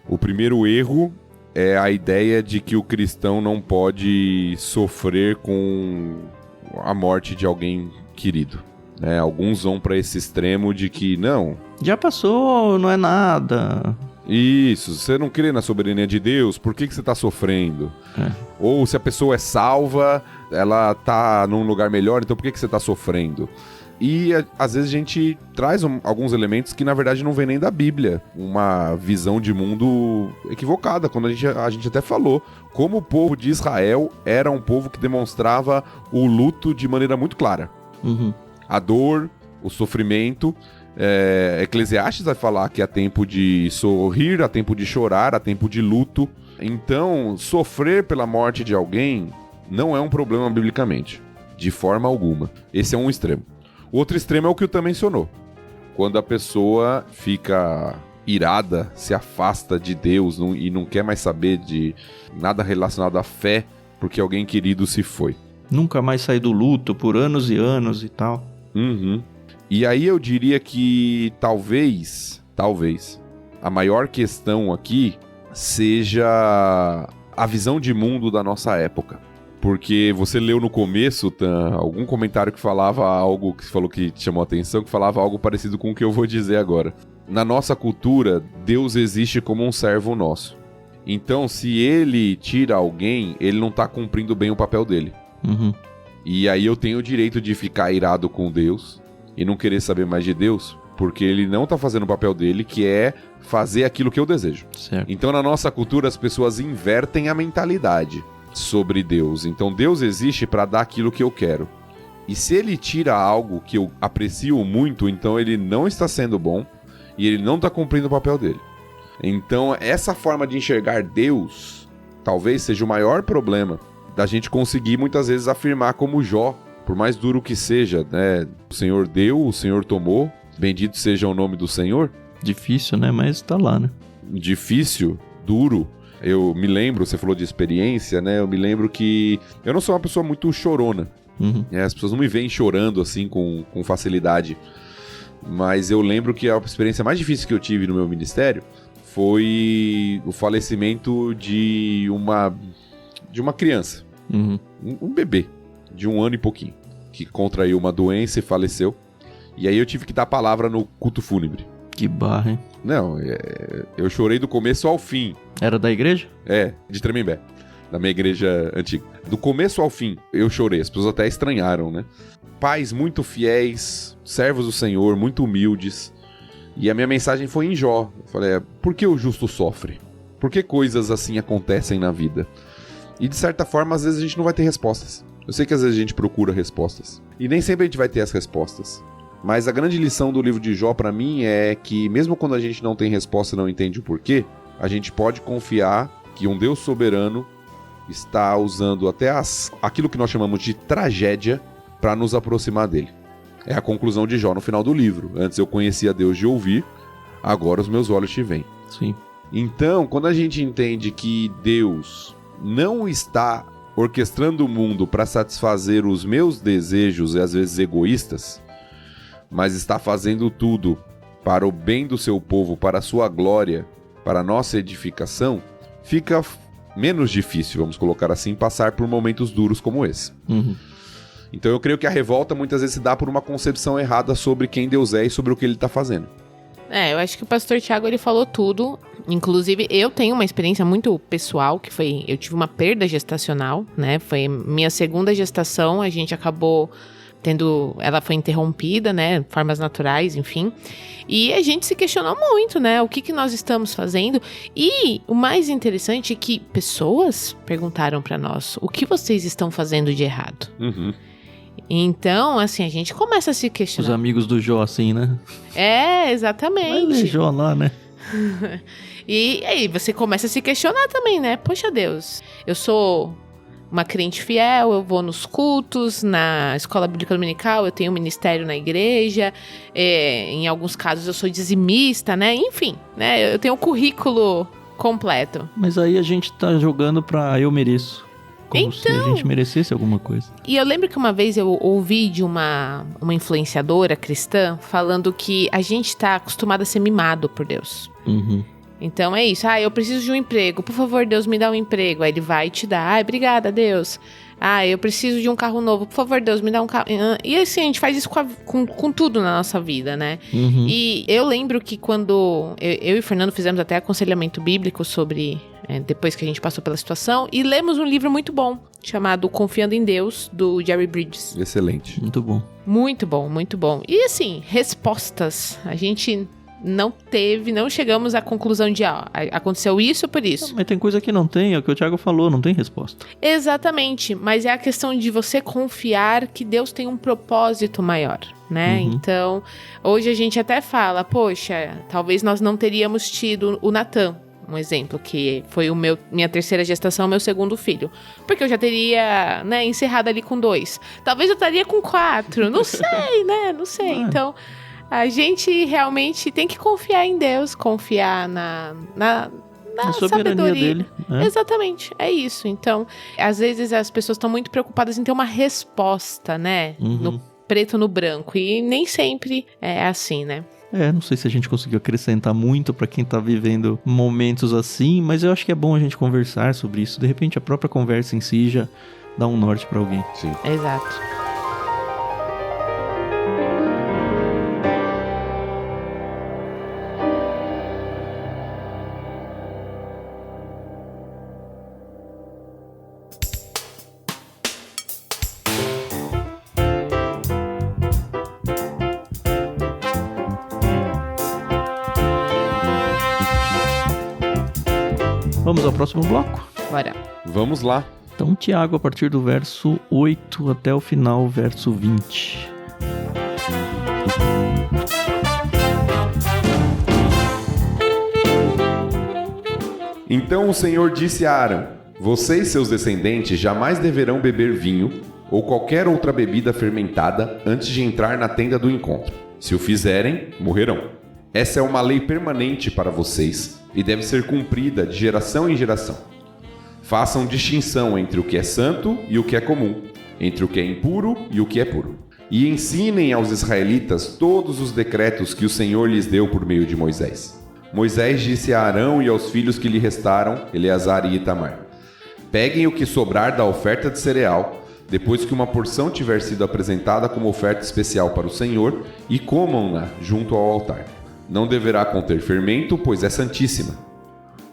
Speaker 3: O primeiro erro é a ideia de que o cristão não pode sofrer com a morte de alguém querido. Alguns vão para esse extremo de que, não...
Speaker 1: Já passou, não é nada.
Speaker 3: Isso, você não crê na soberania de Deus, por que você tá sofrendo? Ou se a pessoa é salva, ela tá num lugar melhor, então por que você tá sofrendo? E às vezes a gente traz alguns elementos que na verdade não vem nem da Bíblia. Uma visão de mundo equivocada, quando a gente até falou como o povo de Israel era um povo que demonstrava o luto de maneira muito clara. A dor, o sofrimento. Eclesiastes vai falar que há tempo de sorrir, há tempo de chorar, há tempo de luto. Então, sofrer pela morte de alguém não é um problema biblicamente, de forma alguma. Esse é um extremo. O outro extremo é o que o Tan mencionou. Quando a pessoa fica irada, se afasta de Deus e não quer mais saber de nada relacionado à fé, porque alguém querido se foi.
Speaker 1: Nunca mais sair do luto por anos e anos e tal.
Speaker 3: E aí eu diria que talvez, a maior questão aqui seja a visão de mundo da nossa época. Porque você leu no começo, Tan, algum comentário que falava algo, que você falou que te chamou a atenção, que falava algo parecido com o que eu vou dizer agora. Na nossa cultura, Deus existe como um servo nosso. Então, se ele tira alguém, ele não tá cumprindo bem o papel dele. E aí eu tenho o direito de ficar irado com Deus e não querer saber mais de Deus, porque ele não tá fazendo o papel dele, que é fazer aquilo que eu desejo.
Speaker 1: Certo.
Speaker 3: Então, na nossa cultura, as pessoas invertem a mentalidade sobre Deus. Então, Deus existe para dar aquilo que eu quero. E se ele tira algo que eu aprecio muito, então ele não está sendo bom e ele não está cumprindo o papel dele. Então, essa forma de enxergar Deus talvez seja o maior problema da gente conseguir muitas vezes afirmar como Jó, por mais duro que seja, né? O Senhor deu, o Senhor tomou, bendito seja o nome do Senhor.
Speaker 1: Difícil, né? Mas tá lá, né?
Speaker 3: Difícil, duro. Eu me lembro, você falou de experiência, né? Eu me lembro que eu não sou uma pessoa muito chorona. As pessoas não me veem chorando assim com facilidade. Mas eu lembro que a experiência mais difícil que eu tive no meu ministério foi o falecimento de uma criança. Um bebê de 1 ano e pouquinho, que contraiu uma doença e faleceu. E aí eu tive que dar a palavra no culto fúnebre.
Speaker 1: Que barra, hein?
Speaker 3: Não, eu chorei do começo ao fim.
Speaker 1: Era da igreja?
Speaker 3: De Tremembé, da minha igreja antiga. Do começo ao fim, eu chorei. As pessoas até estranharam, né? Pais muito fiéis, servos do Senhor, muito humildes. E a minha mensagem foi em Jó. Eu falei, por que o justo sofre? Por que coisas assim acontecem na vida? E de certa forma, às vezes a gente não vai ter respostas. Eu sei que às vezes a gente procura respostas. E nem sempre a gente vai ter as respostas. Mas a grande lição do livro de Jó pra mim é que mesmo quando a gente não tem resposta e não entende o porquê, a gente pode confiar que um Deus soberano está usando até aquilo que nós chamamos de tragédia para nos aproximar dele. É a conclusão de Jó no final do livro. Antes eu conhecia Deus de ouvir, agora os meus olhos te veem.
Speaker 1: Sim.
Speaker 3: Então, quando a gente entende que Deus não está orquestrando o mundo para satisfazer os meus desejos e às vezes egoístas, mas está fazendo tudo para o bem do seu povo, para a sua glória, para a nossa edificação, fica menos difícil, vamos colocar assim, passar por momentos duros como esse. Então eu creio que a revolta muitas vezes se dá por uma concepção errada sobre quem Deus é e sobre o que ele está fazendo.
Speaker 2: Eu acho que o pastor Tiago, ele falou tudo. Inclusive, eu tenho uma experiência muito pessoal, que foi, eu tive uma perda gestacional, né? Foi minha segunda gestação, a gente acabou ela foi interrompida, né? Formas naturais, enfim. E a gente se questionou muito, né? O que nós estamos fazendo. E o mais interessante é que pessoas perguntaram pra nós, o que vocês estão fazendo de errado? Então, assim, a gente começa a se questionar.
Speaker 1: Os amigos do Jó, assim, né?
Speaker 2: Exatamente.
Speaker 1: Vai ler Jó lá, né?
Speaker 2: E aí você começa a se questionar também, né? Poxa Deus, eu sou uma crente fiel, eu vou nos cultos, na escola bíblica dominical, eu tenho um ministério na igreja, em alguns casos eu sou dizimista, né? Enfim, né? Eu tenho um currículo completo.
Speaker 1: Mas aí a gente tá jogando pra eu mereço. Como se a gente merecesse alguma coisa.
Speaker 2: E eu lembro que uma vez eu ouvi de uma influenciadora cristã falando que a gente tá acostumado a ser mimado por Deus. Então é isso. Eu preciso de um emprego. Por favor, Deus, me dá um emprego. Aí ele vai te dar. Obrigada, Deus. Eu preciso de um carro novo. Por favor, Deus, me dá um carro. E assim, a gente faz isso com tudo na nossa vida, né? E eu lembro que quando eu e o Fernando fizemos até aconselhamento bíblico sobre... depois que a gente passou pela situação, e lemos um livro muito bom, chamado Confiando em Deus, do Jerry Bridges.
Speaker 3: Excelente.
Speaker 1: Muito bom.
Speaker 2: Muito bom, muito bom. E assim, respostas. A gente não chegamos à conclusão de, aconteceu isso por isso.
Speaker 1: Mas tem coisa que não tem, é o que o Thiago falou, não tem resposta.
Speaker 2: Exatamente, mas é a questão de você confiar que Deus tem um propósito maior, né? Então, hoje a gente até fala, poxa, talvez nós não teríamos tido o Natan, um exemplo, que foi minha terceira gestação, meu segundo filho. Porque eu já teria, né, encerrado ali com 2. Talvez eu estaria com 4, não sei, né? Não sei. Então, a gente realmente tem que confiar em Deus, confiar na
Speaker 1: soberania dele.
Speaker 2: Exatamente, é isso. Então, às vezes as pessoas estão muito preocupadas em ter uma resposta, né? No preto no branco. E nem sempre é assim, né?
Speaker 1: Não sei se a gente conseguiu acrescentar muito pra quem tá vivendo momentos assim, mas eu acho que é bom a gente conversar sobre isso. De repente, a própria conversa em si já dá um norte pra alguém.
Speaker 3: Sim.
Speaker 2: Exato.
Speaker 1: Vamos ao próximo bloco?
Speaker 2: Bora.
Speaker 3: Vamos lá.
Speaker 1: Então, Tiago, a partir do verso 8 até o final, verso 20.
Speaker 3: Então o Senhor disse a Arão: Você e seus descendentes jamais deverão beber vinho ou qualquer outra bebida fermentada antes de entrar na tenda do encontro. Se o fizerem, morrerão. Essa é uma lei permanente para vocês e deve ser cumprida de geração em geração. Façam distinção entre o que é santo e o que é comum, entre o que é impuro e o que é puro. E ensinem aos israelitas todos os decretos que o Senhor lhes deu por meio de Moisés. Moisés disse a Arão e aos filhos que lhe restaram, Eleazar e Itamar: Peguem o que sobrar da oferta de cereal, depois que uma porção tiver sido apresentada como oferta especial para o Senhor, e comam-na junto ao altar. Não deverá conter fermento, pois é santíssima.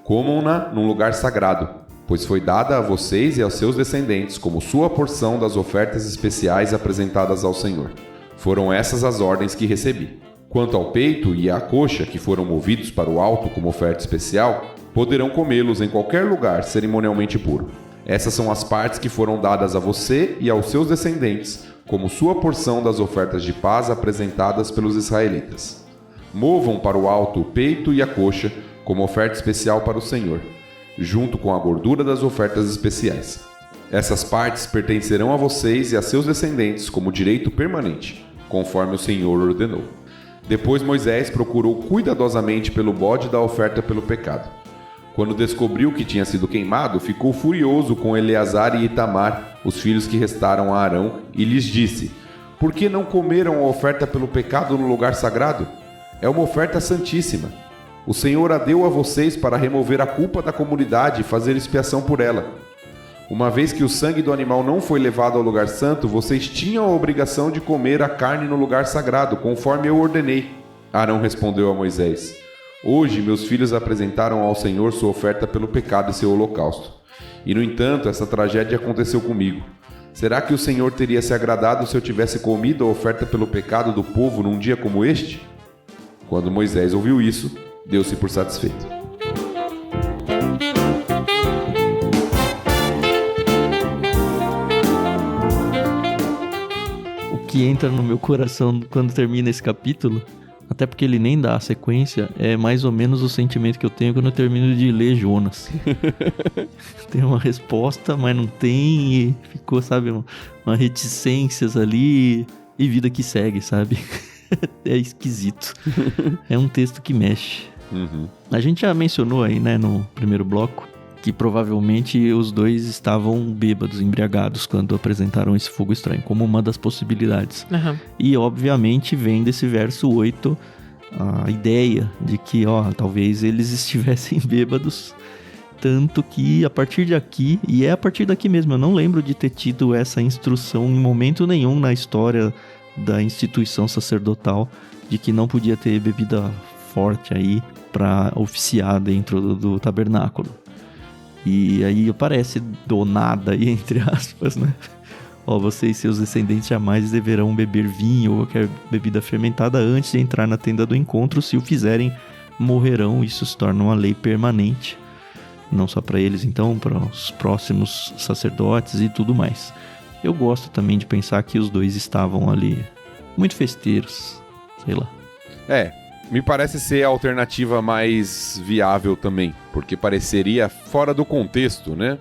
Speaker 3: Comam-na num lugar sagrado, pois foi dada a vocês e aos seus descendentes como sua porção das ofertas especiais apresentadas ao Senhor. Foram essas as ordens que recebi. Quanto ao peito e à coxa, que foram movidos para o alto como oferta especial, poderão comê-los em qualquer lugar cerimonialmente puro. Essas são as partes que foram dadas a você e aos seus descendentes como sua porção das ofertas de paz apresentadas pelos israelitas. Movam para o alto o peito e a coxa como oferta especial para o Senhor, junto com a gordura das ofertas especiais. Essas partes pertencerão a vocês e a seus descendentes como direito permanente, conforme o Senhor ordenou. Depois Moisés procurou cuidadosamente pelo bode da oferta pelo pecado. Quando descobriu que tinha sido queimado, ficou furioso com Eleazar e Itamar, os filhos que restaram a Arão, e lhes disse: Por que não comeram a oferta pelo pecado no lugar sagrado? É uma oferta santíssima. O Senhor a deu a vocês para remover a culpa da comunidade e fazer expiação por ela. Uma vez que o sangue do animal não foi levado ao lugar santo, vocês tinham a obrigação de comer a carne no lugar sagrado, conforme eu ordenei. Arão respondeu a Moisés: Hoje meus filhos apresentaram ao Senhor sua oferta pelo pecado e seu holocausto. E no entanto, essa tragédia aconteceu comigo. Será que o Senhor teria se agradado se eu tivesse comido a oferta pelo pecado do povo num dia como este? Quando Moisés ouviu isso, deu-se por satisfeito.
Speaker 1: O que entra no meu coração quando termina esse capítulo, até porque ele nem dá a sequência, é mais ou menos o sentimento que eu tenho quando eu termino de ler Jonas. Tem uma resposta, mas não tem, e ficou, sabe, uma reticências ali, e vida que segue, sabe? É esquisito. É um texto que mexe.
Speaker 3: Uhum.
Speaker 1: A gente já mencionou aí, né, no primeiro bloco, que provavelmente os dois estavam bêbados, embriagados, quando apresentaram esse fogo estranho, como uma das possibilidades.
Speaker 2: Uhum.
Speaker 1: E, obviamente, vem desse verso 8 a ideia de que, talvez eles estivessem bêbados, tanto que a partir de aqui, e é a partir daqui mesmo, eu não lembro de ter tido essa instrução em momento nenhum na história da instituição sacerdotal, de que não podia ter bebida forte aí para oficiar dentro do tabernáculo. E aí aparece do nada aí, entre aspas, né? Você e seus descendentes jamais deverão beber vinho ou qualquer bebida fermentada antes de entrar na tenda do encontro. Se o fizerem, morrerão. Isso se torna uma lei permanente. Não só para eles, então, para os próximos sacerdotes e tudo mais. Eu gosto também de pensar que os dois estavam ali muito festeiros, sei lá.
Speaker 3: Me parece ser a alternativa mais viável também, porque pareceria fora do contexto, né?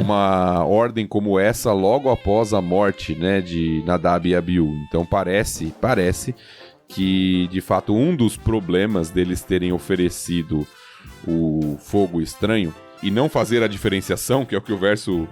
Speaker 3: Uma ordem como essa logo após a morte, né, de Nadab e Abiú. Então parece que, de fato, um dos problemas deles terem oferecido o fogo estranho e não fazer a diferenciação, que é o que o verso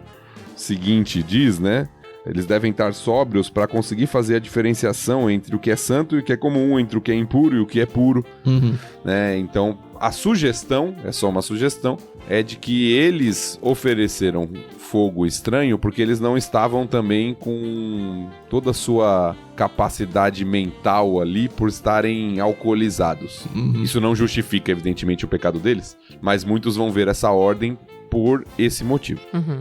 Speaker 3: seguinte diz, né? Eles devem estar sóbrios para conseguir fazer a diferenciação entre o que é santo e o que é comum, entre o que é impuro e o que é puro.
Speaker 1: Uhum.
Speaker 3: Né? Então, a sugestão, é só uma sugestão, é de que eles ofereceram fogo estranho porque eles não estavam também com toda a sua capacidade mental ali por estarem alcoolizados.
Speaker 1: Uhum.
Speaker 3: Isso não justifica, evidentemente, o pecado deles, mas muitos vão ver essa ordem por esse motivo.
Speaker 2: Uhum.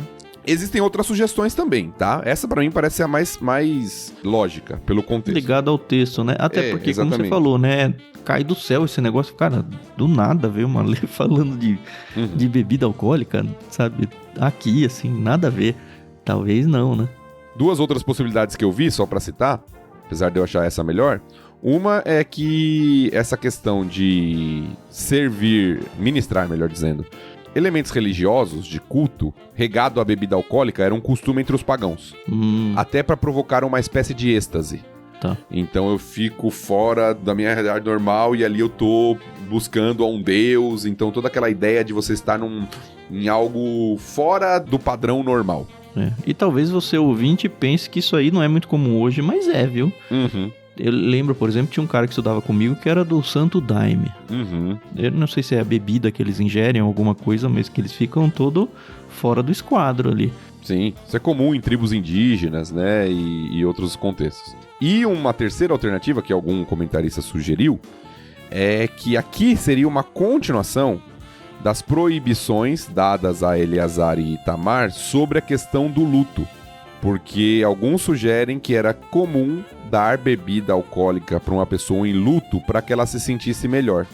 Speaker 3: Existem outras sugestões também, tá? Essa pra mim parece ser a mais lógica, pelo contexto.
Speaker 1: Ligado ao texto, né? Até porque,
Speaker 3: exatamente.
Speaker 1: como você falou, né? Cai do céu esse negócio. Cara, do nada veio uma lei falando de bebida alcoólica, sabe? Aqui, assim, nada a ver. Talvez não, né?
Speaker 3: Duas outras possibilidades que eu vi, só pra citar, apesar de eu achar essa melhor. Uma é que essa questão de ministrar, melhor dizendo, elementos religiosos de culto, regado à bebida alcoólica, era um costume entre os pagãos. Até para provocar uma espécie de êxtase.
Speaker 1: Tá.
Speaker 3: Então eu fico fora da minha realidade normal e ali eu tô buscando a um deus. Então toda aquela ideia de você estar em algo fora do padrão normal.
Speaker 1: E talvez você, ouvinte, pense que isso aí não é muito comum hoje, mas é, viu?
Speaker 3: Uhum.
Speaker 1: Eu lembro, por exemplo, tinha um cara que estudava comigo que era do Santo Daime.
Speaker 3: Uhum.
Speaker 1: Eu não sei se é a bebida que eles ingerem, alguma coisa, mas que eles ficam todo fora do esquadro ali.
Speaker 3: Sim, isso é comum em tribos indígenas, né, e outros contextos. E uma terceira alternativa que algum comentarista sugeriu é que aqui seria uma continuação das proibições dadas a Eleazar e Itamar sobre a questão do luto. Porque alguns sugerem que era comum dar bebida alcoólica para uma pessoa em luto para que ela se sentisse melhor.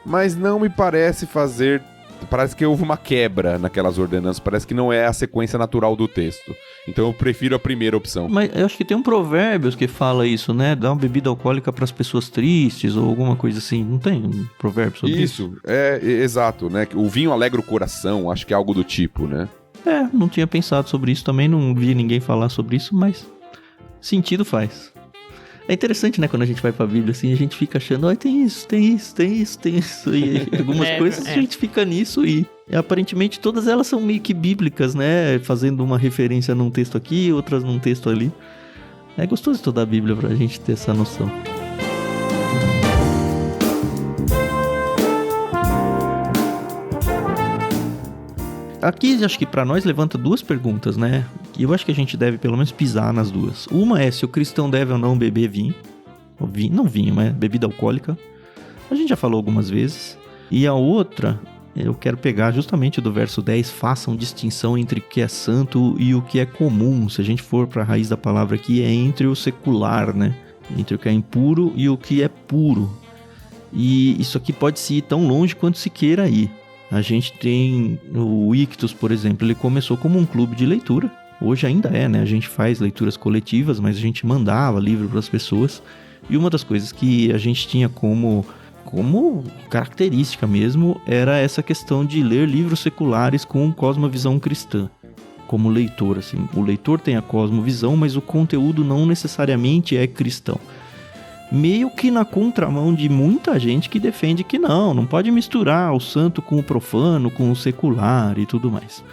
Speaker 3: Mas não me parece fazer... Parece que houve uma quebra naquelas ordenanças. Parece que não é a sequência natural do texto. Então eu prefiro a primeira opção.
Speaker 1: Mas eu acho que tem um Provérbios que fala isso, né? Dá uma bebida alcoólica para as pessoas tristes ou alguma coisa assim. Não tem um provérbio sobre isso?
Speaker 3: Isso, exato, né? O vinho alegra o coração, acho que é algo do tipo, né?
Speaker 1: Não tinha pensado sobre isso também, não vi ninguém falar sobre isso, mas sentido faz. É interessante, né, quando a gente vai pra Bíblia, assim, a gente fica achando, tem isso, e algumas coisas a gente fica nisso e aparentemente todas elas são meio que bíblicas, né, fazendo uma referência num texto aqui, outras num texto ali. É gostoso estudar a Bíblia pra gente ter essa noção. aqui acho que para nós levanta duas perguntas, né? E eu acho que a gente deve pelo menos pisar nas duas. Uma é se o cristão deve ou não beber vinho. Não vinho, mas bebida alcoólica. A gente já falou algumas vezes. E a outra, eu quero pegar justamente do verso 10, façam distinção entre o que é santo e o que é comum. Se a gente for para a raiz da palavra aqui, é entre o secular, né? Entre o que é impuro e o que é puro. E isso aqui pode se ir tão longe quanto se queira ir. A gente tem o Ictus, por exemplo, ele começou como um clube de leitura. Hoje ainda é, né? A gente faz leituras coletivas, mas a gente mandava livro para as pessoas. E uma das coisas que a gente tinha como característica mesmo era essa questão de ler livros seculares com cosmovisão cristã. Como leitor, assim, o leitor tem a cosmovisão, mas o conteúdo não necessariamente é cristão. Meio que na contramão de muita gente que defende que não pode misturar o santo com o profano, com o secular e tudo mais.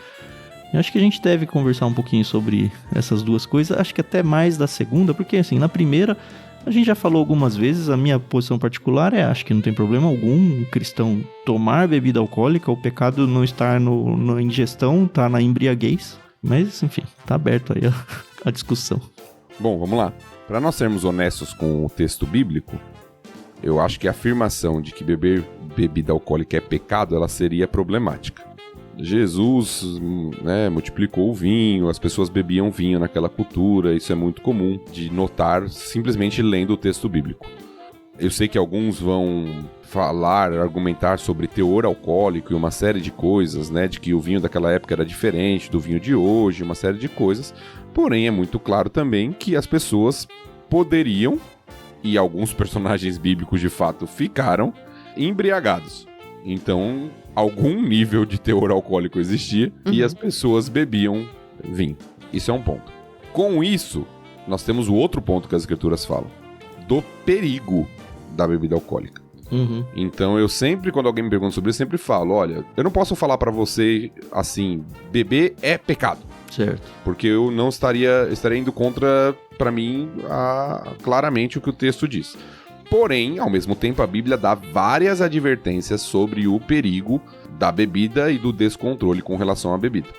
Speaker 1: Eu acho que a gente deve conversar um pouquinho sobre essas duas coisas, acho que até mais da segunda, porque assim, na primeira a gente já falou algumas vezes, a minha posição particular acho que não tem problema algum um cristão tomar bebida alcoólica, o pecado não estar na ingestão, tá na embriaguez, mas enfim, tá aberto aí a discussão.
Speaker 3: Bom, vamos lá. Para nós sermos honestos com o texto bíblico, eu acho que a afirmação de que beber bebida alcoólica é pecado, ela seria problemática. Jesus, né, multiplicou o vinho, as pessoas bebiam vinho naquela cultura, isso é muito comum de notar simplesmente lendo o texto bíblico. Eu sei que alguns vão argumentar sobre teor alcoólico e uma série de coisas, né, de que o vinho daquela época era diferente do vinho de hoje, uma série de coisas, porém é muito claro também que as pessoas poderiam, e alguns personagens bíblicos de fato ficaram, embriagados. Então, algum nível de teor alcoólico existia e as pessoas bebiam vinho. Isso é um ponto. Com isso, nós temos o outro ponto que as escrituras falam, do perigo da bebida alcoólica. Então, eu sempre, quando alguém me pergunta sobre isso, eu sempre falo, olha, eu não posso falar pra você, assim, beber é pecado.
Speaker 1: Certo.
Speaker 3: Porque eu não estaria indo contra, pra mim, claramente o que o texto diz. Porém, ao mesmo tempo, a Bíblia dá várias advertências sobre o perigo da bebida e do descontrole com relação à bebida.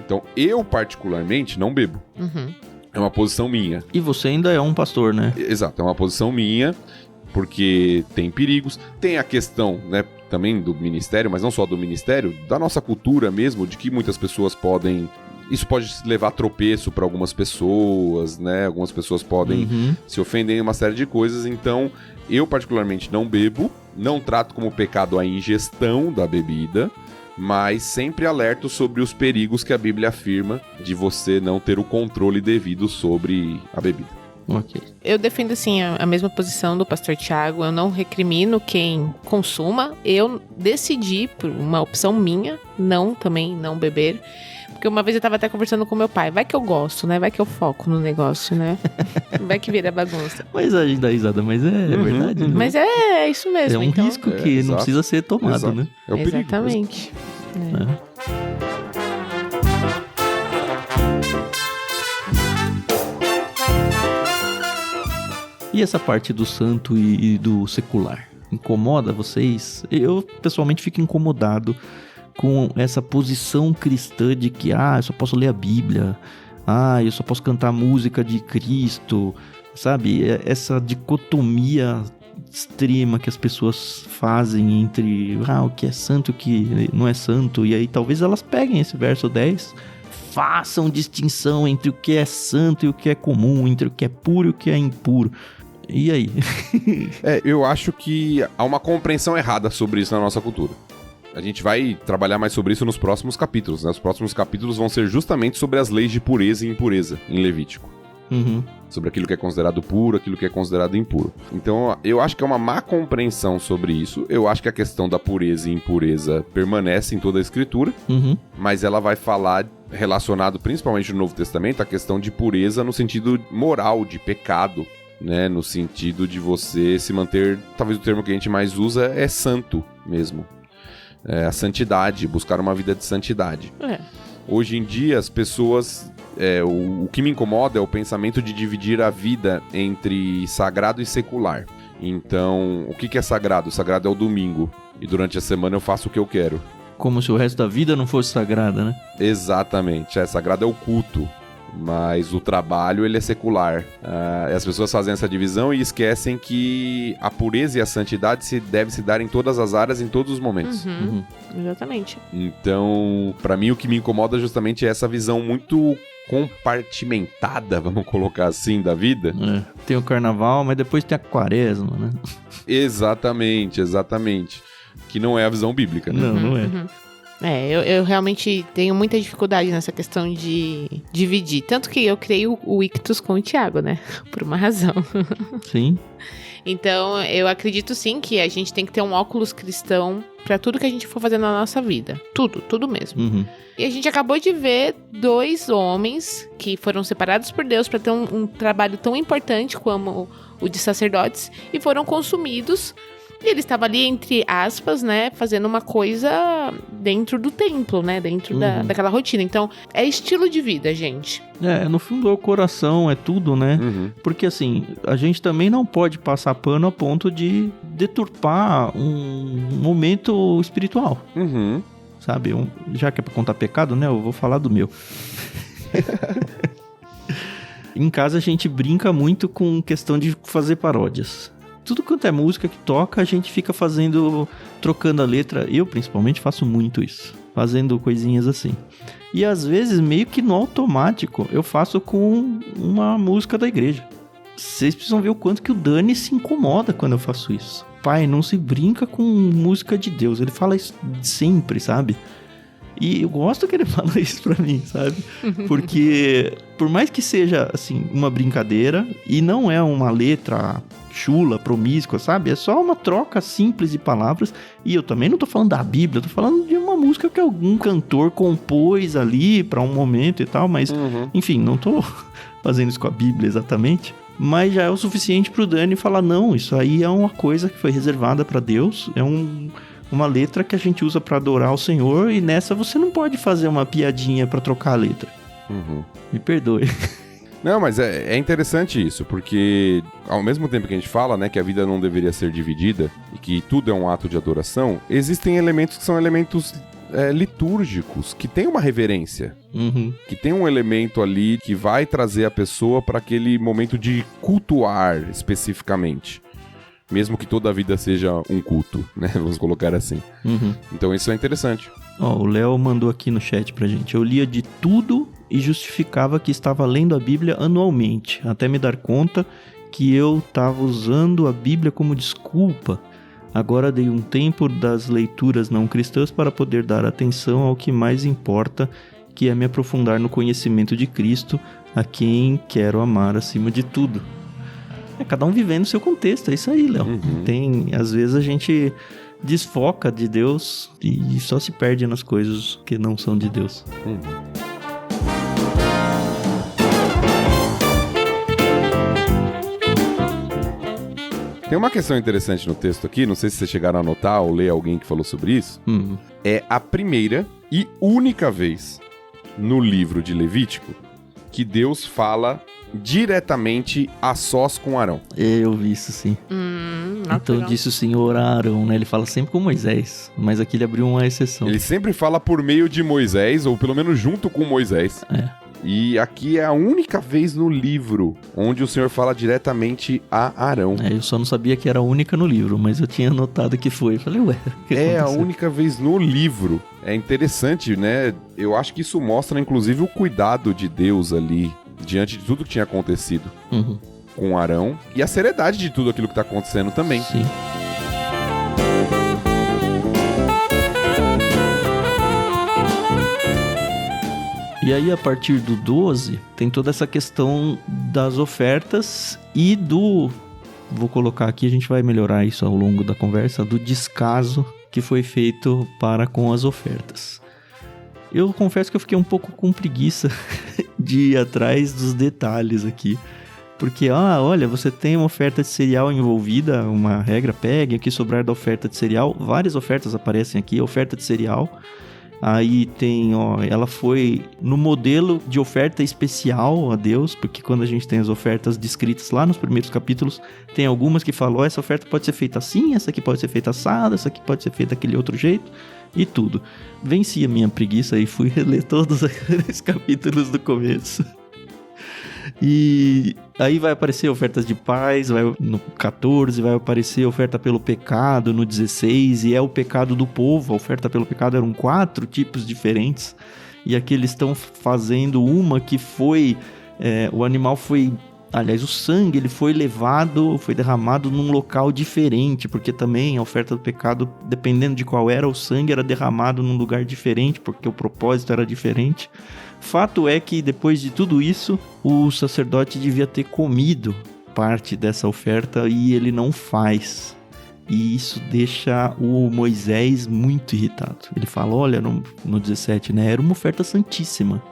Speaker 3: Então, eu particularmente não bebo. É uma posição minha.
Speaker 1: E você ainda é um pastor, né?
Speaker 3: Exato, é uma posição minha, porque tem perigos. Tem a questão, né, também do ministério, mas não só do ministério, da nossa cultura mesmo, de que muitas pessoas podem... Isso pode levar a tropeço para algumas pessoas, né? Algumas pessoas podem se ofender em uma série de coisas. Então, eu particularmente não bebo, não trato como pecado a ingestão da bebida, mas sempre alerto sobre os perigos que a Bíblia afirma de você não ter o controle devido sobre a bebida.
Speaker 1: Ok.
Speaker 2: Eu defendo, assim, a mesma posição do pastor Tiago. Eu não recrimino quem consuma. Eu decidi, por uma opção minha, também não beber. Porque uma vez eu tava até conversando com meu pai. Vai que eu gosto, né? Vai que eu foco no negócio, né? Vai que vira bagunça.
Speaker 1: Mas a gente dá risada, mas é verdade, né?
Speaker 2: Mas é isso mesmo.
Speaker 1: É um risco que não precisa ser tomado,
Speaker 3: exato,
Speaker 1: né?
Speaker 3: É o perigo.
Speaker 2: Exatamente.
Speaker 1: E essa parte do santo e do secular? Incomoda vocês? Eu, pessoalmente, fico incomodado com essa posição cristã de que, eu só posso ler a Bíblia, eu só posso cantar música de Cristo, sabe? Essa dicotomia extrema que as pessoas fazem entre o que é santo e o que não é santo, e aí talvez elas peguem esse verso 10, façam distinção entre o que é santo e o que é comum, entre o que é puro e o que é impuro. E aí?
Speaker 3: Eu acho que há uma compreensão errada sobre isso na nossa cultura. A gente vai trabalhar mais sobre isso nos próximos capítulos, né? Os próximos capítulos vão ser justamente sobre as leis de pureza e impureza em Levítico. Sobre aquilo que é considerado puro, aquilo que é considerado impuro. Então, eu acho que é uma má compreensão sobre isso. Eu acho que a questão da pureza e impureza permanece em toda a Escritura, mas ela vai falar, relacionado principalmente no Novo Testamento, a questão de pureza no sentido moral, de pecado, né? No sentido de você se manter, talvez o termo que a gente mais usa é santo mesmo. A santidade, buscar uma vida de santidade. Hoje em dia, as pessoas... o que me incomoda é o pensamento de dividir a vida entre sagrado e secular. Então, o que é sagrado? O sagrado é o domingo. E durante a semana eu faço o que eu quero.
Speaker 1: Como se o resto da vida não fosse sagrada, né?
Speaker 3: Exatamente. Sagrado é o culto, mas o trabalho, ele é secular. As pessoas fazem essa divisão e esquecem que a pureza e a santidade deve se dar em todas as áreas, em todos os momentos.
Speaker 2: Exatamente.
Speaker 3: Então, pra mim, o que me incomoda justamente é essa visão muito compartimentada, vamos colocar assim, da vida.
Speaker 1: Tem o carnaval, mas depois tem a quaresma, né?
Speaker 3: Exatamente. Que não é a visão bíblica, né?
Speaker 1: Não é.
Speaker 2: Eu realmente tenho muita dificuldade nessa questão de dividir. Tanto que eu criei o Ictus com o Thiago, né? Por uma razão.
Speaker 1: Sim.
Speaker 2: Então, eu acredito sim que a gente tem que ter um óculos cristão pra tudo que a gente for fazer na nossa vida. Tudo mesmo. E a gente acabou de ver 2 homens que foram separados por Deus pra ter um trabalho tão importante como o de sacerdotes e foram consumidos. E ele estava ali, entre aspas, né, fazendo uma coisa dentro do templo, né, dentro daquela rotina. Então, é estilo de vida, gente.
Speaker 1: No fundo é o coração, é tudo, né? Porque assim, a gente também não pode passar pano a ponto de deturpar um momento espiritual. Sabe? Já que é pra contar pecado, né, eu vou falar do meu. Em casa a gente brinca muito com questão de fazer paródias. Tudo quanto é música que toca, a gente fica trocando a letra. Eu, principalmente, faço muito isso. Fazendo coisinhas assim. E, às vezes, meio que no automático, eu faço com uma música da igreja. Vocês precisam ver o quanto que o Dani se incomoda quando eu faço isso. Pai, não se brinca com música de Deus. Ele fala isso sempre, sabe? E eu gosto que ele fala isso pra mim, sabe? Porque, por mais que seja, assim, uma brincadeira, e não é uma letra chula, promíscua, sabe? É só uma troca simples de palavras. E eu também não tô falando da Bíblia, eu tô falando de uma música que algum cantor compôs ali pra um momento e tal, mas, enfim, não tô fazendo isso com a Bíblia exatamente. Mas já é o suficiente pro Dani falar, não, isso aí é uma coisa que foi reservada pra Deus, é uma letra que a gente usa pra adorar o Senhor, e nessa você não pode fazer uma piadinha pra trocar a letra. Me perdoe.
Speaker 3: Não, mas é interessante isso, porque ao mesmo tempo que a gente fala, né, que a vida não deveria ser dividida e que tudo é um ato de adoração, existem elementos que são elementos litúrgicos, que tem uma reverência, que tem um elemento ali que vai trazer a pessoa para aquele momento de cultuar especificamente. Mesmo que toda a vida seja um culto, né? Vamos colocar assim. Então isso é interessante.
Speaker 1: O Léo mandou aqui no chat pra gente. Eu lia de tudo e justificava que estava lendo a Bíblia anualmente, até me dar conta que eu estava usando a Bíblia como desculpa. Agora dei um tempo das leituras não cristãs para poder dar atenção ao que mais importa, que é me aprofundar no conhecimento de Cristo, a quem quero amar acima de tudo. Cada um vivendo o seu contexto, é isso aí, Léo. Às vezes a gente desfoca de Deus e só se perde nas coisas que não são de Deus.
Speaker 3: Tem uma questão interessante no texto aqui, não sei se vocês chegaram a anotar ou ler alguém que falou sobre isso. É a primeira e única vez no livro de Levítico que Deus fala diretamente a sós com Arão.
Speaker 1: Eu vi isso, sim. Então disse o Senhor a Arão, né? Ele fala sempre com Moisés, mas aqui ele abriu uma exceção.
Speaker 3: Ele sempre fala por meio de Moisés, ou pelo menos junto com Moisés. E aqui é a única vez no livro onde o Senhor fala diretamente a Arão.
Speaker 1: Eu só não sabia que era a única no livro, mas eu tinha notado que foi. Eu falei, ué, o que aconteceu?
Speaker 3: A única vez no livro. É interessante, né? Eu acho que isso mostra, inclusive, o cuidado de Deus ali, diante de tudo que tinha acontecido com Arão, e a seriedade de tudo aquilo que está acontecendo também.
Speaker 1: Sim. E aí, a partir do 12, tem toda essa questão das ofertas e vou colocar aqui, a gente vai melhorar isso ao longo da conversa, do descaso que foi feito para com as ofertas. Eu confesso que eu fiquei um pouco com preguiça de ir atrás dos detalhes aqui. Porque, olha, você tem uma oferta de cereal envolvida, uma regra, pegue aqui sobrar da oferta de cereal. Várias ofertas aparecem aqui, oferta de cereal. Aí tem, ela foi no modelo de oferta especial a Deus, porque quando a gente tem as ofertas descritas lá nos primeiros capítulos, tem algumas que falam, essa oferta pode ser feita assim, essa aqui pode ser feita assada, essa aqui pode ser feita daquele outro jeito, e tudo. Venci a minha preguiça e fui reler todos aqueles capítulos do começo. E aí vai aparecer ofertas de paz, no 14 vai aparecer oferta pelo pecado no 16, e é o pecado do povo. A oferta pelo pecado eram 4 tipos diferentes, e aqui eles estão fazendo uma que foi, o animal foi, aliás, o sangue ele foi derramado num local diferente, porque também a oferta do pecado, dependendo de qual era, o sangue era derramado num lugar diferente, porque o propósito era diferente. Fato é que depois de tudo isso, o sacerdote devia ter comido parte dessa oferta e ele não faz. E isso deixa o Moisés muito irritado. Ele fala, olha, no 17, né, era uma oferta santíssima.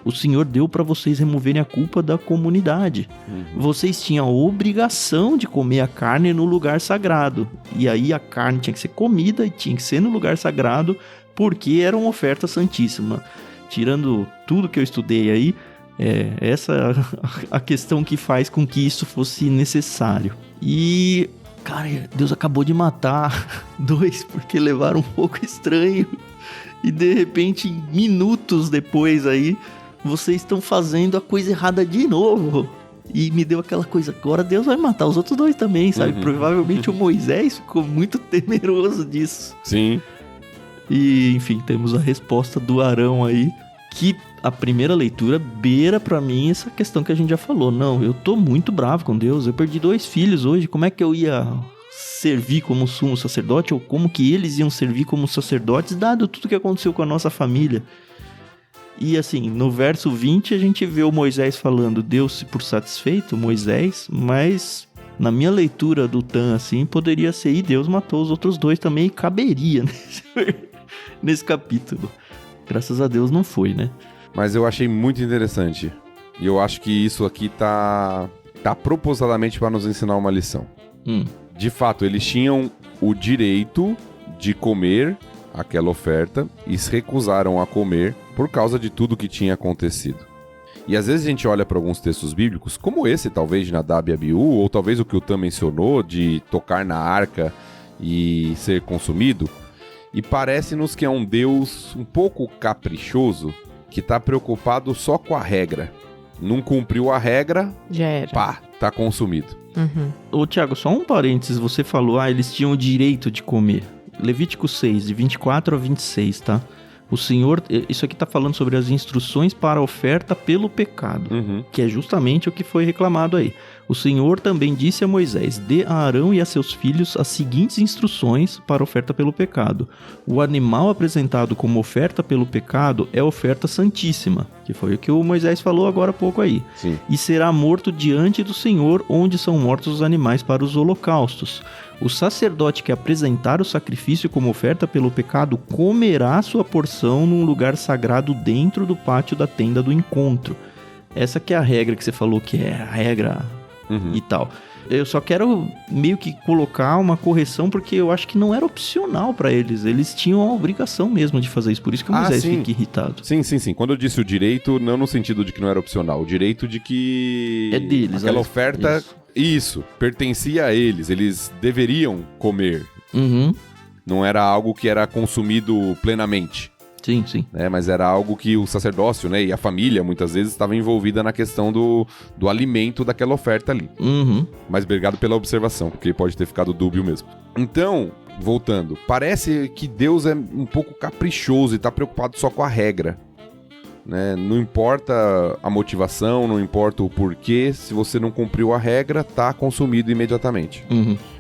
Speaker 1: O Senhor deu para vocês removerem a culpa da comunidade. Vocês tinham a obrigação de comer a carne no lugar sagrado. E aí a carne tinha que ser comida e tinha que ser no lugar sagrado, porque era uma oferta santíssima. Tirando tudo que eu estudei aí, essa a questão que faz com que isso fosse necessário. E, cara, Deus acabou de matar 2 porque levaram um pouco estranho. E de repente, minutos depois aí, vocês estão fazendo a coisa errada de novo. E me deu aquela coisa, agora Deus vai matar os outros 2 também, sabe? Provavelmente o Moisés ficou muito temeroso disso.
Speaker 3: Sim.
Speaker 1: E, enfim, temos a resposta do Arão aí, que a primeira leitura beira pra mim essa questão que a gente já falou. Não, eu tô muito bravo com Deus, eu perdi 2 filhos hoje, como é que eu ia servir como sumo sacerdote, ou como que eles iam servir como sacerdotes, dado tudo que aconteceu com a nossa família? E assim, no verso 20 a gente vê o Moisés falando, deu-se por satisfeito, Moisés, mas na minha leitura do Tan, assim, poderia ser, e Deus matou os outros 2 também, e caberia nesse capítulo. Graças a Deus não foi, né?
Speaker 3: Mas eu achei muito interessante. E eu acho que isso aqui tá propositalmente para nos ensinar uma lição. De fato, eles tinham o direito de comer aquela oferta e se recusaram a comer por causa de tudo que tinha acontecido. E às vezes a gente olha para alguns textos bíblicos, como esse talvez de Nadab e Abiú, ou talvez o que o Tam mencionou de tocar na arca e ser consumido, e parece-nos que é um Deus um pouco caprichoso, que está preocupado só com a regra. Não cumpriu a regra,
Speaker 2: já era.
Speaker 3: Pá, tá consumido.
Speaker 1: Ô Thiago, só um parênteses, você falou, eles tinham o direito de comer. Levítico 6, de 24 a 26, tá? O Senhor, isso aqui tá falando sobre as instruções para a oferta pelo pecado, que é justamente o que foi reclamado aí. O Senhor também disse a Moisés, dê a Arão e a seus filhos as seguintes instruções para a oferta pelo pecado. O animal apresentado como oferta pelo pecado é oferta santíssima, que foi o que o Moisés falou agora há pouco aí.
Speaker 3: Sim.
Speaker 1: E será morto diante do Senhor, onde são mortos os animais para os holocaustos. O sacerdote que apresentar o sacrifício como oferta pelo pecado comerá sua porção num lugar sagrado dentro do pátio da tenda do encontro. Essa que é a regra que você falou, que é a regra e tal. Eu só quero meio que colocar uma correção, porque eu acho que não era opcional pra eles. Eles tinham a obrigação mesmo de fazer isso. Por isso que o Moisés fica irritado.
Speaker 3: Sim. Quando eu disse o direito, não no sentido de que não era opcional. O direito de que...
Speaker 1: É deles.
Speaker 3: Aquela oferta... Isso, pertencia a eles. Eles deveriam comer. Não era algo que era consumido plenamente.
Speaker 1: Sim.
Speaker 3: Mas era algo que o sacerdócio, né, e a família, muitas vezes, estava envolvida na questão do alimento daquela oferta ali. Mas obrigado pela observação, porque pode ter ficado dúbio mesmo. Então, voltando, parece que Deus é um pouco caprichoso e está preocupado só com a regra. Né? Não importa a motivação, não importa o porquê, se você não cumpriu a regra, tá consumido imediatamente.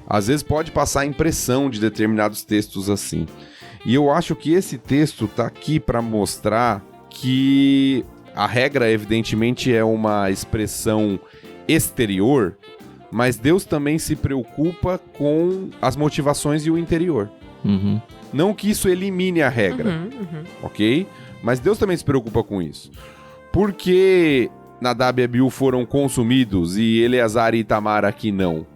Speaker 3: Às vezes pode passar a impressão de determinados textos assim. E eu acho que esse texto tá aqui para mostrar que a regra, evidentemente, é uma expressão exterior, mas Deus também se preocupa com as motivações e o interior. Não que isso elimine a regra, ok? Mas Deus também se preocupa com isso. Por que Nadab e Abiú foram consumidos e Eleazar e Itamar aqui não?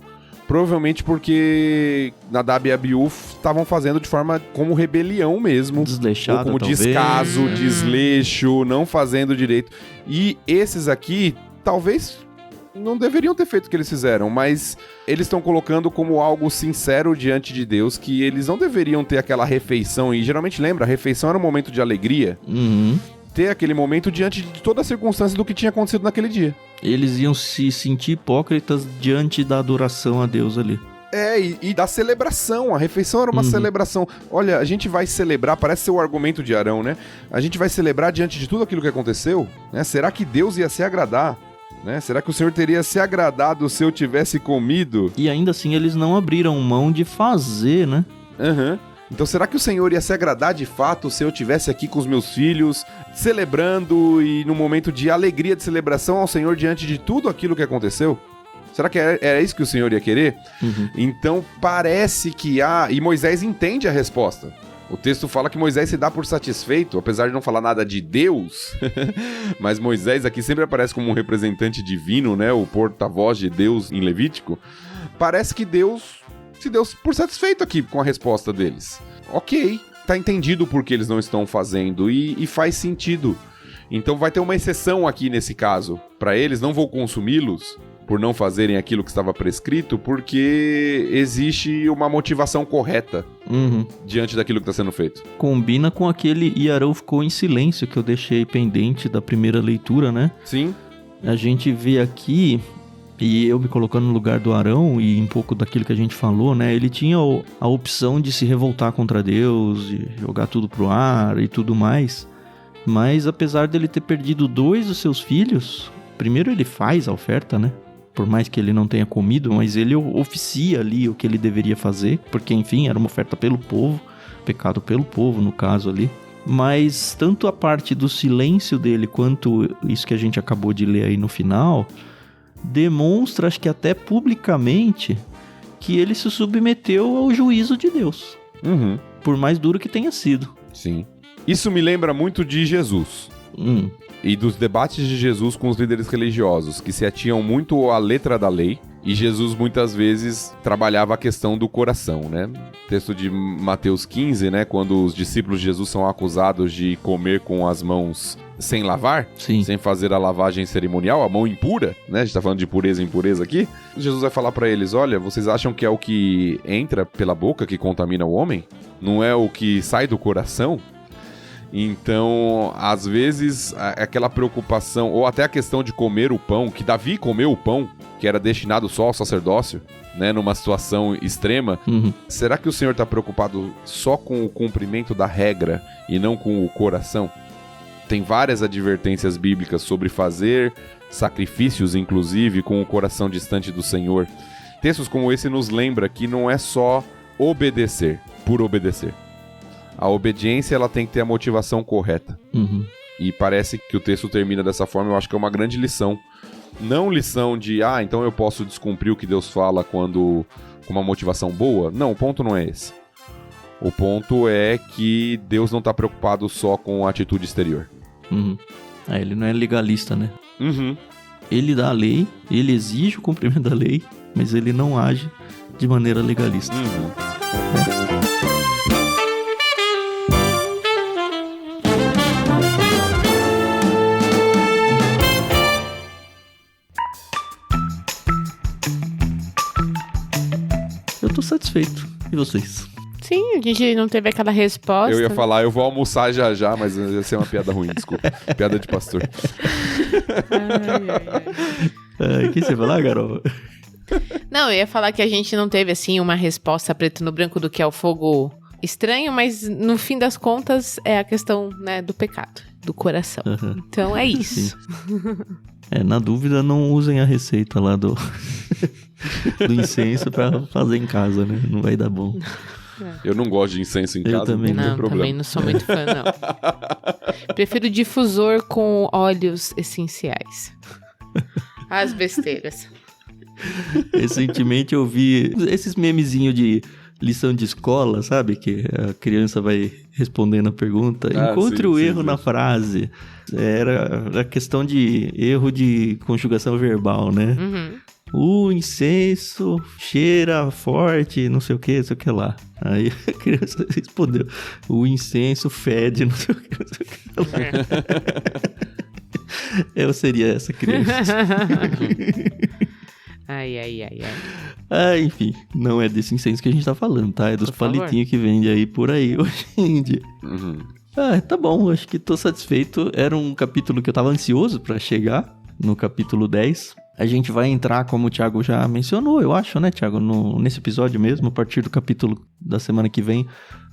Speaker 3: Provavelmente porque Nadab e Abiú estavam fazendo de forma como rebelião mesmo.
Speaker 1: Desleixado,
Speaker 3: ou como
Speaker 1: talvez.
Speaker 3: descaso, desleixo, não fazendo direito. E esses aqui, talvez não deveriam ter feito o que eles fizeram, mas eles estão colocando como algo sincero diante de Deus, que eles não deveriam ter aquela refeição. E geralmente lembra, a refeição era um momento de alegria.
Speaker 1: Uhum.
Speaker 3: Ter aquele momento diante de toda a circunstância do que tinha acontecido naquele dia.
Speaker 1: Eles iam se sentir hipócritas diante da adoração a Deus ali.
Speaker 3: E da celebração. A refeição era uma celebração. Olha, a gente vai celebrar, parece ser o argumento de Arão, né? A gente vai celebrar diante de tudo aquilo que aconteceu, né? Será que Deus ia se agradar? Né? Será que o Senhor teria se agradado se eu tivesse comido?
Speaker 1: E ainda assim eles não abriram mão de fazer, né?
Speaker 3: Aham. Então será que o Senhor ia se agradar de fato se eu estivesse aqui com os meus filhos, celebrando e num momento de alegria, de celebração ao Senhor diante de tudo aquilo que aconteceu? Será que era isso que o Senhor ia querer? Então parece que e Moisés entende a resposta. O texto fala que Moisés se dá por satisfeito, apesar de não falar nada de Deus, mas Moisés aqui sempre aparece como um representante divino, né? O porta-voz de Deus em Levítico. Parece que Deus se deu por satisfeito aqui com a resposta deles. Ok, tá entendido por que eles não estão fazendo e faz sentido. Então vai ter uma exceção aqui nesse caso. Para eles, não vou consumi-los por não fazerem aquilo que estava prescrito, porque existe uma motivação correta diante daquilo que está sendo feito.
Speaker 1: Combina com aquele e Arão ficou em silêncio que eu deixei pendente da primeira leitura, né?
Speaker 3: Sim.
Speaker 1: A gente vê aqui, e eu me colocando no lugar do Arão e um pouco daquilo que a gente falou, né? Ele tinha a opção de se revoltar contra Deus, de jogar tudo pro ar e tudo mais. Mas apesar dele ter perdido 2 dos seus filhos, primeiro ele faz a oferta, né? Por mais que ele não tenha comido, mas ele oficia ali o que ele deveria fazer, porque enfim, era uma oferta pelo povo, pecado pelo povo no caso ali. Mas tanto a parte do silêncio dele, quanto isso que a gente acabou de ler aí no final, demonstra, acho que até publicamente, que ele se submeteu ao juízo de Deus. Por mais duro que tenha sido.
Speaker 3: Sim. Isso me lembra muito de Jesus. E dos debates de Jesus com os líderes religiosos, que se atinham muito à letra da lei, e Jesus muitas vezes trabalhava a questão do coração, né? Texto de Mateus 15, né? Quando os discípulos de Jesus são acusados de comer com as mãos sem lavar, sem fazer a lavagem cerimonial, a mão impura, né? A gente tá falando de pureza e impureza aqui. Jesus vai falar pra eles, olha, vocês acham que é o que entra pela boca que contamina o homem? Não é o que sai do coração? Então, às vezes, aquela preocupação, ou até a questão de comer o pão, que Davi comeu o pão, que era destinado só ao sacerdócio, né, numa situação extrema, será que o Senhor está preocupado só com o cumprimento da regra e não com o coração? Tem várias advertências bíblicas sobre fazer sacrifícios, inclusive, com o coração distante do Senhor. Textos como esse nos lembra que não é só obedecer, por obedecer. A obediência, ela tem que ter a motivação correta. E parece que o texto termina dessa forma, eu acho que é uma grande lição. Não lição de, então eu posso descumprir o que Deus fala quando com uma motivação boa. Não, o ponto não é esse. O ponto é que Deus não está preocupado só com a atitude exterior.
Speaker 1: Ele não é legalista, né? Ele dá a lei, ele exige o cumprimento da lei, mas ele não age de maneira legalista. Eu tô satisfeito. E vocês?
Speaker 2: Sim, a gente não teve aquela resposta.
Speaker 3: Eu ia falar, eu vou almoçar já, mas ia ser uma piada ruim, desculpa. Piada de pastor.
Speaker 1: O que você ia falar, Carol?
Speaker 2: Não, eu ia falar que a gente não teve, assim, uma resposta preto no branco do que é o fogo estranho, mas no fim das contas é a questão, né, do pecado, do coração. Então é isso.
Speaker 1: Na dúvida, não usem a receita lá do incenso pra fazer em casa, né? Não vai dar bom.
Speaker 3: Eu não gosto de incenso em casa,
Speaker 1: também
Speaker 3: não tem
Speaker 2: não.
Speaker 3: problema.
Speaker 2: Também não sou muito fã, não. Prefiro difusor com óleos essenciais. As besteiras.
Speaker 1: Recentemente eu vi esses memezinhos de lição de escola, sabe? Que a criança vai respondendo a pergunta. Encontre o erro na frase. Era a questão de erro de conjugação verbal, né? o incenso cheira forte, não sei o que lá. Aí a criança respondeu, o incenso fede, não sei o que lá. Eu seria essa criança.
Speaker 2: Ai.
Speaker 1: Enfim, não é desse incenso que a gente tá falando, tá? É dos palitinhos que vende aí por aí hoje em dia.
Speaker 3: Uhum.
Speaker 1: Tá bom, acho que tô satisfeito. Era um capítulo que eu tava ansioso pra chegar, no capítulo 10. A gente vai entrar, como o Thiago já mencionou, eu acho, né, Thiago? Nesse episódio mesmo, a partir do capítulo da semana que vem,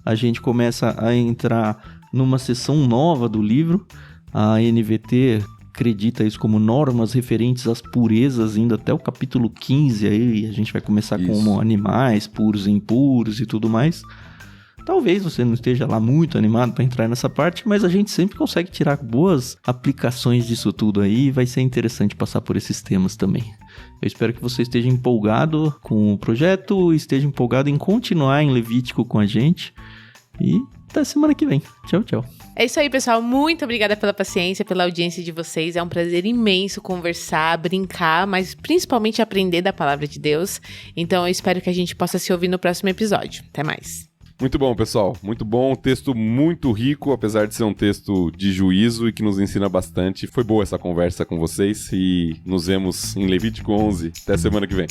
Speaker 1: a gente começa a entrar numa seção nova do livro. A NVT acredita isso como normas referentes às purezas, indo até o capítulo 15, aí a gente vai começar com animais puros e impuros e tudo mais. Talvez você não esteja lá muito animado para entrar nessa parte, mas a gente sempre consegue tirar boas aplicações disso tudo aí e vai ser interessante passar por esses temas também. Eu espero que você esteja empolgado com o projeto, esteja empolgado em continuar em Levítico com a gente e até semana que vem. Tchau, tchau.
Speaker 2: É isso aí, pessoal. Muito obrigada pela paciência, pela audiência de vocês. É um prazer imenso conversar, brincar, mas principalmente aprender da palavra de Deus. Então eu espero que a gente possa se ouvir no próximo episódio. Até mais.
Speaker 3: Muito bom, pessoal. Muito bom. Um texto muito rico, apesar de ser um texto de juízo e que nos ensina bastante. Foi boa essa conversa com vocês e nos vemos em Levítico 11. Até semana que vem.